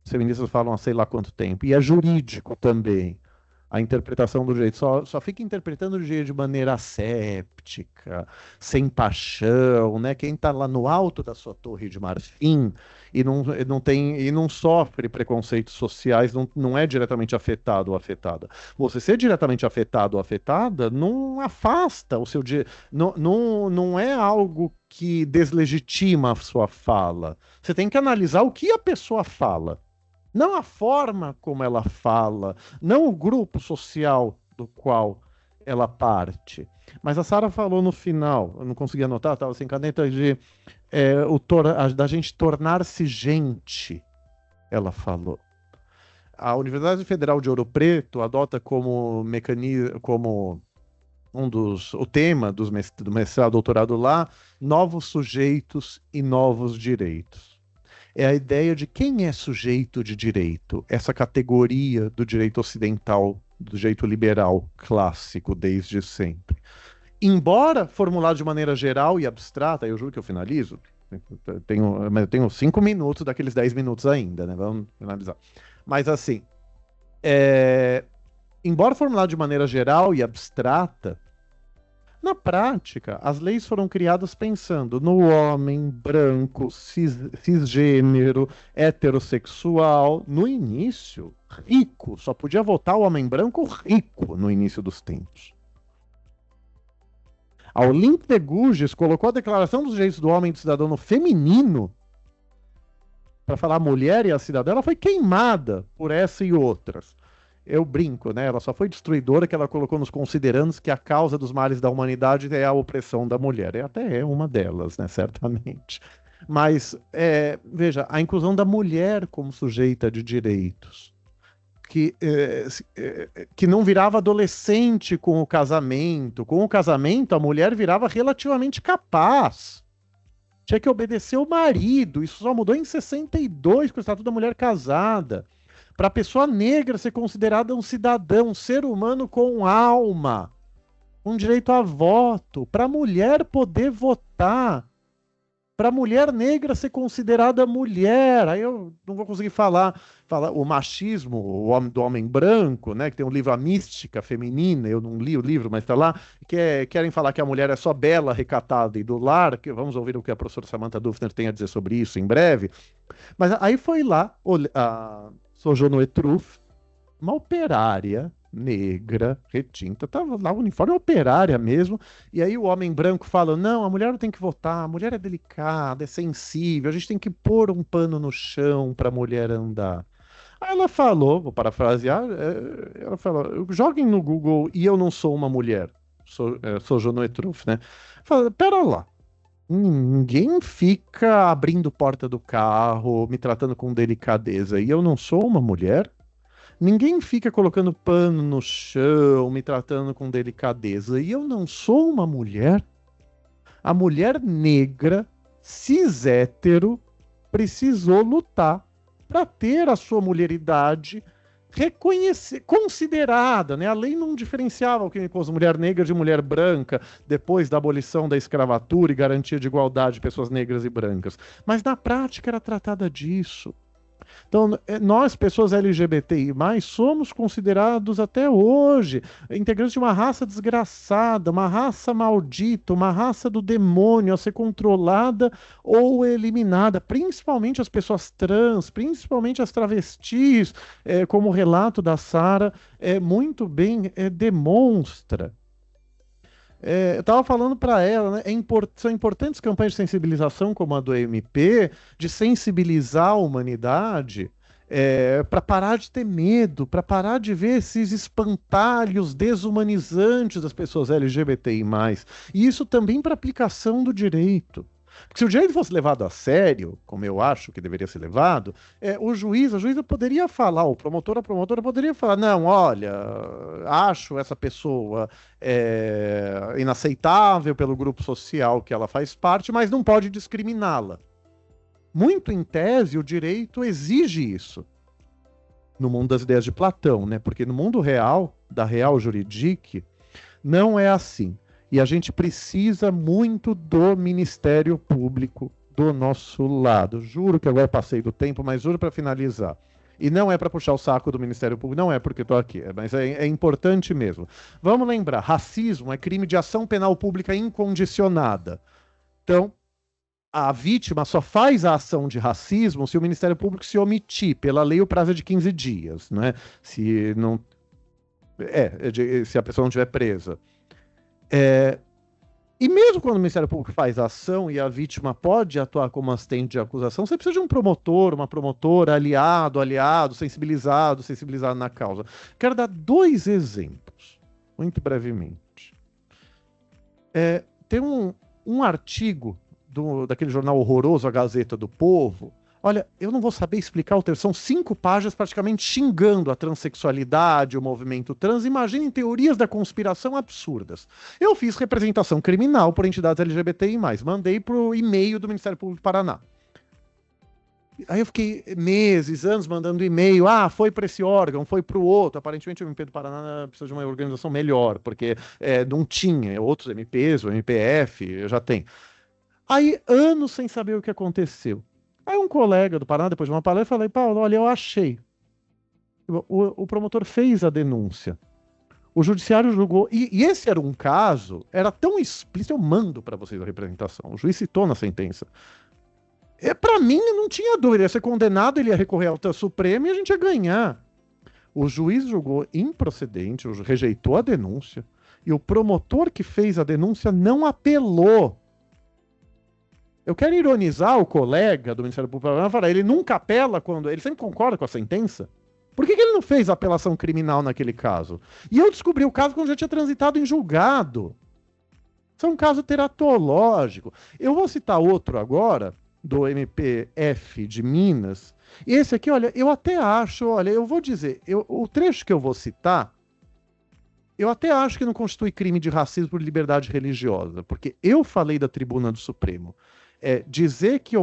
Os feministas falam há sei lá quanto tempo. E é jurídico também. A interpretação do jeito. Só fica interpretando do jeito de maneira asséptica, sem paixão, né? Quem está lá no alto da sua torre de marfim e não sofre preconceitos sociais, não é diretamente afetado ou afetada. Você ser diretamente afetado ou afetada não afasta o seu dia. Não é algo que deslegitima a sua fala. Você tem que analisar o que a pessoa fala. Não a forma como ela fala, não o grupo social do qual ela parte. Mas a Sarah falou no final, eu não consegui anotar, estava sem caneta, da gente tornar-se gente, ela falou. A Universidade Federal de Ouro Preto adota como mecanismo, como o tema do mestrado, doutorado lá, novos sujeitos e novos direitos. É a ideia de quem é sujeito de direito, essa categoria do direito ocidental, do direito liberal clássico desde sempre. Embora formulado de maneira geral e abstrata, eu juro que eu finalizo, eu tenho 5 minutos daqueles 10 minutos ainda, né? Vamos finalizar. Mas assim, embora formulado de maneira geral e abstrata, na prática, as leis foram criadas pensando no homem branco, cisgênero, heterossexual, no início, rico. Só podia votar o homem branco rico no início dos tempos. A Olympe de Gouges colocou a Declaração dos Direitos do Homem e do Cidadão no feminino para falar a mulher e a cidadã. Ela foi queimada por essa e outras. Eu brinco, né? Ela só foi destruidora que ela colocou nos considerandos que a causa dos males da humanidade é a opressão da mulher. Até é uma delas, né? Certamente. Mas, veja, a inclusão da mulher como sujeita de direitos, que não virava adolescente com o casamento. Com o casamento, a mulher virava relativamente capaz. Tinha que obedecer o marido. Isso só mudou em 62, com o Estatuto da Mulher Casada. Para a pessoa negra ser considerada um cidadão, um ser humano com alma, com direito a voto, para a mulher poder votar, para a mulher negra ser considerada mulher. Aí eu não vou conseguir falar o machismo do homem branco, né, que tem um livro A Mística Feminina, eu não li o livro, mas está lá, querem falar que a mulher é só bela, recatada e do lar, vamos ouvir o que a professora Samantha Dufner tem a dizer sobre isso em breve. Mas aí foi lá a Sojourner Truth, uma operária negra, retinta, tava lá, o uniforme operária mesmo, e aí o homem branco fala, não, a mulher não tem que votar, a mulher é delicada, é sensível, a gente tem que pôr um pano no chão para a mulher andar. Aí ela falou, vou parafrasear, ela falou, joguem no Google, e eu não sou uma mulher, Sojourner Truth, né? Fala, pera lá, Ninguém fica abrindo porta do carro, me tratando com delicadeza. E eu não sou uma mulher. Ninguém fica colocando pano no chão, me tratando com delicadeza. E eu não sou uma mulher. A mulher negra, cis hétero, precisou lutar para ter a sua mulheridade considerada, né? A lei não diferenciava o que fosse mulher negra de mulher branca depois da abolição da escravatura e garantia de igualdade de pessoas negras e brancas. Mas na prática era tratada disso. Então, nós, pessoas LGBTI+, somos considerados até hoje integrantes de uma raça desgraçada, uma raça maldita, uma raça do demônio a ser controlada ou eliminada, principalmente as pessoas trans, principalmente as travestis, como o relato da Sara muito bem demonstra. Eu estava falando para ela, né, são importantes campanhas de sensibilização como a do MP, de sensibilizar a humanidade para parar de ter medo, para parar de ver esses espantalhos desumanizantes das pessoas LGBTI+. E isso também para aplicação do direito. Porque se o direito fosse levado a sério, como eu acho que deveria ser levado, o juiz, a juíza poderia falar, o promotor, a promotora poderia falar, não, olha, acho essa pessoa inaceitável pelo grupo social que ela faz parte, mas não pode discriminá-la. Muito em tese, o direito exige isso. No mundo das ideias de Platão, né? Porque no mundo real, da real juridique, não é assim. E a gente precisa muito do Ministério Público do nosso lado. Juro que agora passei do tempo, mas juro para finalizar. E não é para puxar o saco do Ministério Público, não é porque estou aqui, mas é importante mesmo. Vamos lembrar, racismo é crime de ação penal pública incondicionada. Então, a vítima só faz a ação de racismo se o Ministério Público se omitir. Pela lei, o prazo é de 15 dias, né? Se não. Se a pessoa não estiver presa. E mesmo quando o Ministério Público faz ação e a vítima pode atuar como assistente de acusação, você precisa de um promotor, uma promotora, aliado, sensibilizado na causa. Quero dar 2 exemplos, muito brevemente. Tem um artigo daquele jornal horroroso, a Gazeta do Povo. Olha, eu não vou saber explicar o texto. São 5 páginas praticamente xingando a transexualidade, o movimento trans. Imaginem teorias da conspiração absurdas. Eu fiz representação criminal por entidades LGBTI+. Mandei pro e-mail do Ministério Público do Paraná. Aí eu fiquei meses, anos mandando e-mail. Foi para esse órgão, foi para o outro. Aparentemente o MP do Paraná precisa de uma organização melhor, porque não tinha. Outros MPs, o MPF, já tem. Aí, anos sem saber o que aconteceu. Aí um colega do Paraná, depois de uma palestra, falei, Paulo, olha, eu achei. O promotor fez a denúncia. O judiciário julgou. E esse era um caso, era tão explícito, eu mando para vocês a representação. O juiz citou na sentença. Para mim, não tinha dúvida. Ele ia ser condenado, ele ia recorrer ao Supremo e a gente ia ganhar. O juiz julgou improcedente, rejeitou a denúncia. E o promotor que fez a denúncia não apelou. Eu quero ironizar o colega do Ministério Público, ele nunca apela quando. Ele sempre concorda com a sentença. Por que ele não fez apelação criminal naquele caso? E eu descobri o caso quando já tinha transitado em julgado. Isso é um caso teratológico. Eu vou citar outro agora, do MPF de Minas. Esse aqui, olha, eu até acho, olha, eu vou dizer, o trecho que eu vou citar, eu até acho que não constitui crime de racismo por liberdade religiosa, porque eu falei da tribuna do Supremo. Dizer que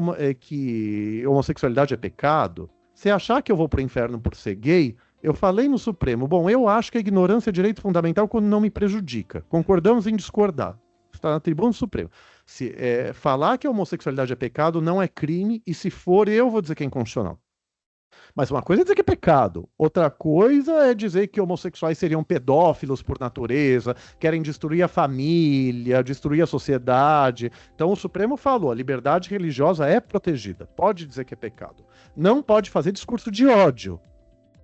homossexualidade é pecado, se achar que eu vou pro inferno por ser gay, eu falei no Supremo, bom, eu acho que a ignorância é direito fundamental quando não me prejudica. Concordamos em discordar. Está na tribuna do Supremo. Falar que a homossexualidade é pecado não é crime, e se for, eu vou dizer que é inconstitucional. Mas uma coisa é dizer que é pecado, outra coisa é dizer que homossexuais seriam pedófilos por natureza, querem destruir a família, destruir a sociedade. Então o Supremo falou, a liberdade religiosa é protegida, pode dizer que é pecado. Não pode fazer discurso de ódio,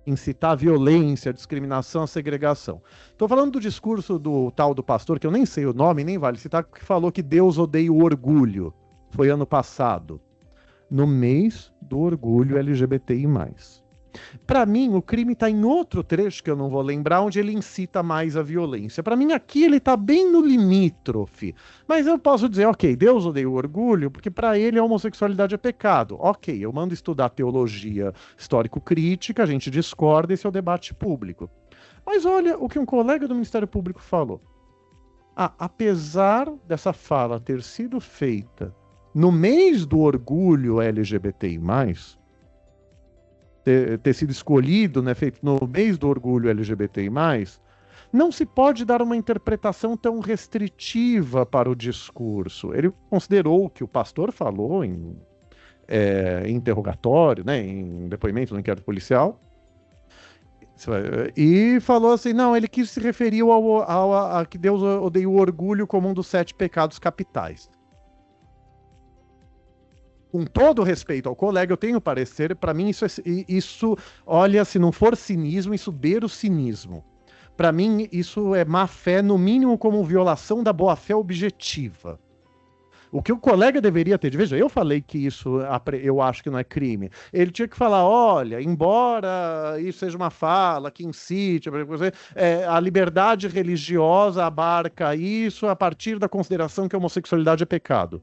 incitar a violência, a discriminação, a segregação. Estou falando do discurso do tal do pastor, que eu nem sei o nome, nem vale citar, que falou que Deus odeia o orgulho. Foi ano passado, no mês do orgulho LGBTI+. Para mim, o crime está em outro trecho que eu não vou lembrar, onde ele incita mais a violência. Para mim, aqui ele está bem no limítrofe. Mas eu posso dizer, ok, Deus odeia o orgulho, porque para ele a homossexualidade é pecado. Ok, eu mando estudar teologia histórico-crítica, a gente discorda, esse é o debate público. Mas olha o que um colega do Ministério Público falou. Apesar dessa fala ter sido feita no mês do orgulho LGBTI+, ter sido escolhido, né, feito no mês do orgulho LGBTI+, não se pode dar uma interpretação tão restritiva para o discurso. Ele considerou o que o pastor falou em interrogatório, né, em depoimento no inquérito policial, e falou assim, não, ele quis se referir a que Deus odeia o orgulho como um dos 7 pecados capitais. Com todo respeito ao colega, eu tenho parecer, para mim isso, olha, se não for cinismo, isso beira o cinismo. Para mim, isso é má-fé, no mínimo como violação da boa-fé objetiva. O que o colega deveria ter, veja, eu falei que isso eu acho que não é crime. Ele tinha que falar, olha, embora isso seja uma fala que incite, a liberdade religiosa abarca isso a partir da consideração que a homossexualidade é pecado.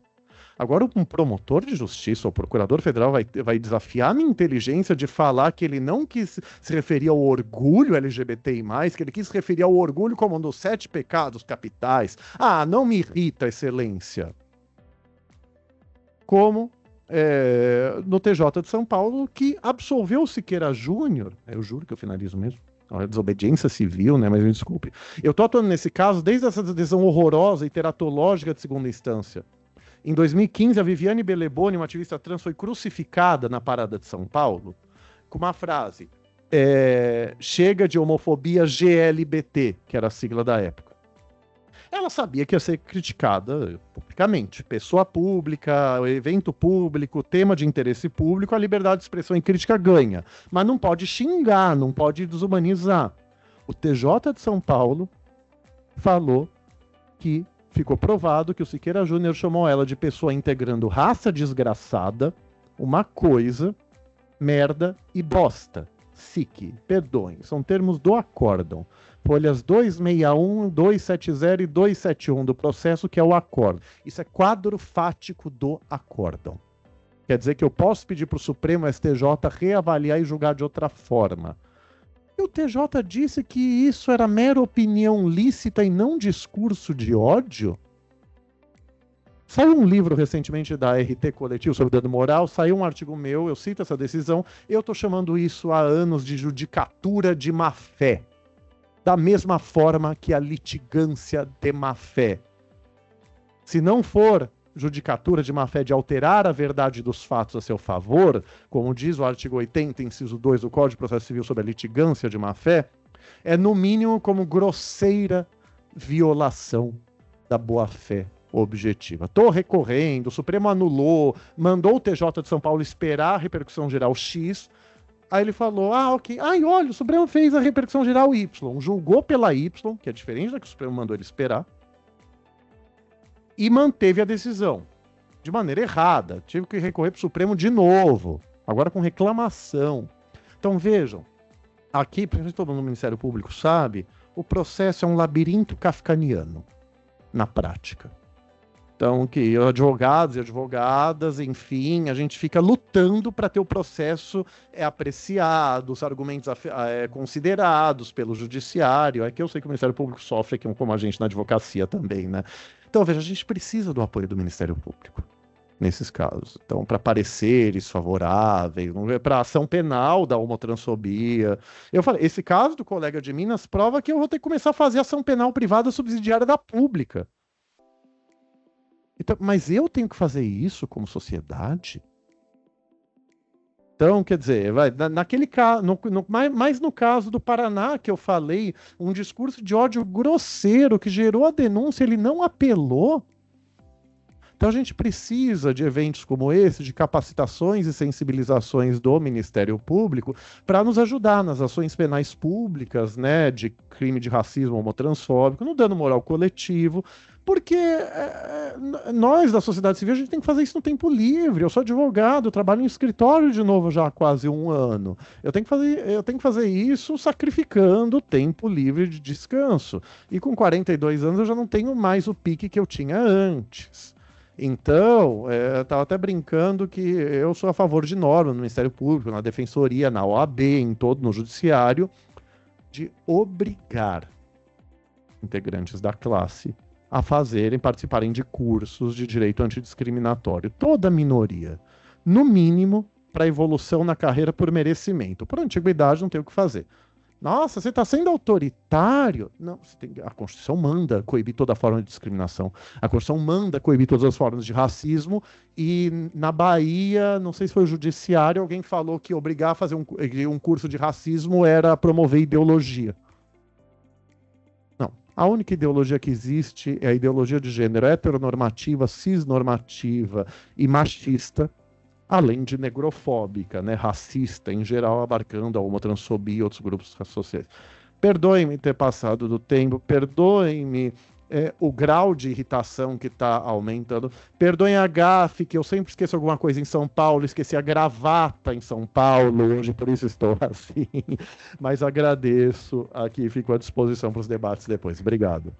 Agora, um promotor de justiça, ou procurador federal, vai desafiar a minha inteligência de falar que ele não quis se referir ao orgulho LGBTI+, que ele quis se referir ao orgulho como um dos 7 pecados capitais. Não me irrita, excelência. Como no TJ de São Paulo, que absolveu o Siqueira Júnior, eu juro que eu finalizo mesmo, é desobediência civil, né? Mas me desculpe. Eu estou atuando nesse caso desde essa decisão horrorosa e teratológica de segunda instância. Em 2015, a Viviane Beleboni, uma ativista trans, foi crucificada na Parada de São Paulo com uma frase, chega de homofobia GLBT, que era a sigla da época. Ela sabia que ia ser criticada publicamente. Pessoa pública, evento público, tema de interesse público, a liberdade de expressão e crítica ganha. Mas não pode xingar, não pode desumanizar. O TJ de São Paulo falou que ficou provado que o Siqueira Júnior chamou ela de pessoa integrando raça desgraçada, uma coisa, merda e bosta. SIC, perdoem, são termos do acórdão. Folhas 261, 270 e 271 do processo, que é o acórdão. Isso é quadro fático do acórdão. Quer dizer que eu posso pedir para o Supremo STJ reavaliar e julgar de outra forma. E o TJ disse que isso era mera opinião lícita e não discurso de ódio? Saiu um livro recentemente da RT Coletivo sobre dano moral, saiu um artigo meu, eu cito essa decisão, eu estou chamando isso há anos de judicatura de má-fé. Da mesma forma que a litigância de má-fé. Se não for judicatura de má-fé de alterar a verdade dos fatos a seu favor, como diz o artigo 80, inciso 2 do Código de Processo Civil sobre a litigância de má-fé, é no mínimo como grosseira violação da boa-fé objetiva. Estou recorrendo, o Supremo anulou, mandou o TJ de São Paulo esperar a repercussão geral X, aí ele falou, ok, olha, o Supremo fez a repercussão geral Y, julgou pela Y, que é diferente da que o Supremo mandou ele esperar, e manteve a decisão, de maneira errada. Tive que recorrer para o Supremo de novo, agora com reclamação. Então vejam, aqui, principalmente todo mundo no Ministério Público sabe, o processo é um labirinto kafkaniano, na prática. Então, que advogados e advogadas, enfim, a gente fica lutando para ter o processo apreciado, os argumentos considerados pelo judiciário. É que eu sei que o Ministério Público sofre aqui como a gente na advocacia também, né? Então, veja, a gente precisa do apoio do Ministério Público nesses casos. Então, para pareceres favoráveis, para ação penal da homotransfobia. Eu falei, esse caso do colega de Minas prova que eu vou ter que começar a fazer ação penal privada subsidiária da pública. Então, mas eu tenho que fazer isso como sociedade? Então, quer dizer, naquele caso, mais no caso do Paraná que eu falei, um discurso de ódio grosseiro que gerou a denúncia, ele não apelou. Então a gente precisa de eventos como esse, de capacitações e sensibilizações do Ministério Público para nos ajudar nas ações penais públicas, né, de crime de racismo homotransfóbico, no dano moral coletivo, Porque nós, da sociedade civil, a gente tem que fazer isso no tempo livre. Eu sou advogado, eu trabalho em escritório de novo já há quase um ano. Eu tenho que fazer isso sacrificando o tempo livre de descanso. E com 42 anos eu já não tenho mais o pique que eu tinha antes. Então, eu estava até brincando que eu sou a favor de norma no Ministério Público, na Defensoria, na OAB, no Judiciário, de obrigar integrantes da classe a participarem de cursos de direito antidiscriminatório. Toda minoria. No mínimo, para evolução na carreira por merecimento. Por antiguidade, não tem o que fazer. Nossa, você está sendo autoritário? Não, a Constituição manda coibir toda forma de discriminação. A Constituição manda coibir todas as formas de racismo. E na Bahia, não sei se foi o judiciário, alguém falou que obrigar a fazer um curso de racismo era promover ideologia. Não. A única ideologia que existe é a ideologia de gênero heteronormativa, cisnormativa e machista, além de negrofóbica, né, racista, em geral, abarcando a homotransfobia e outros grupos sociais. Perdoem-me ter passado do tempo, perdoem-me o grau de irritação que está aumentando, perdoem a gafe, que eu sempre esqueço alguma coisa em São Paulo, esqueci a gravata em São Paulo hoje, por isso estou assim, mas agradeço aqui, fico à disposição para os debates depois. Obrigado.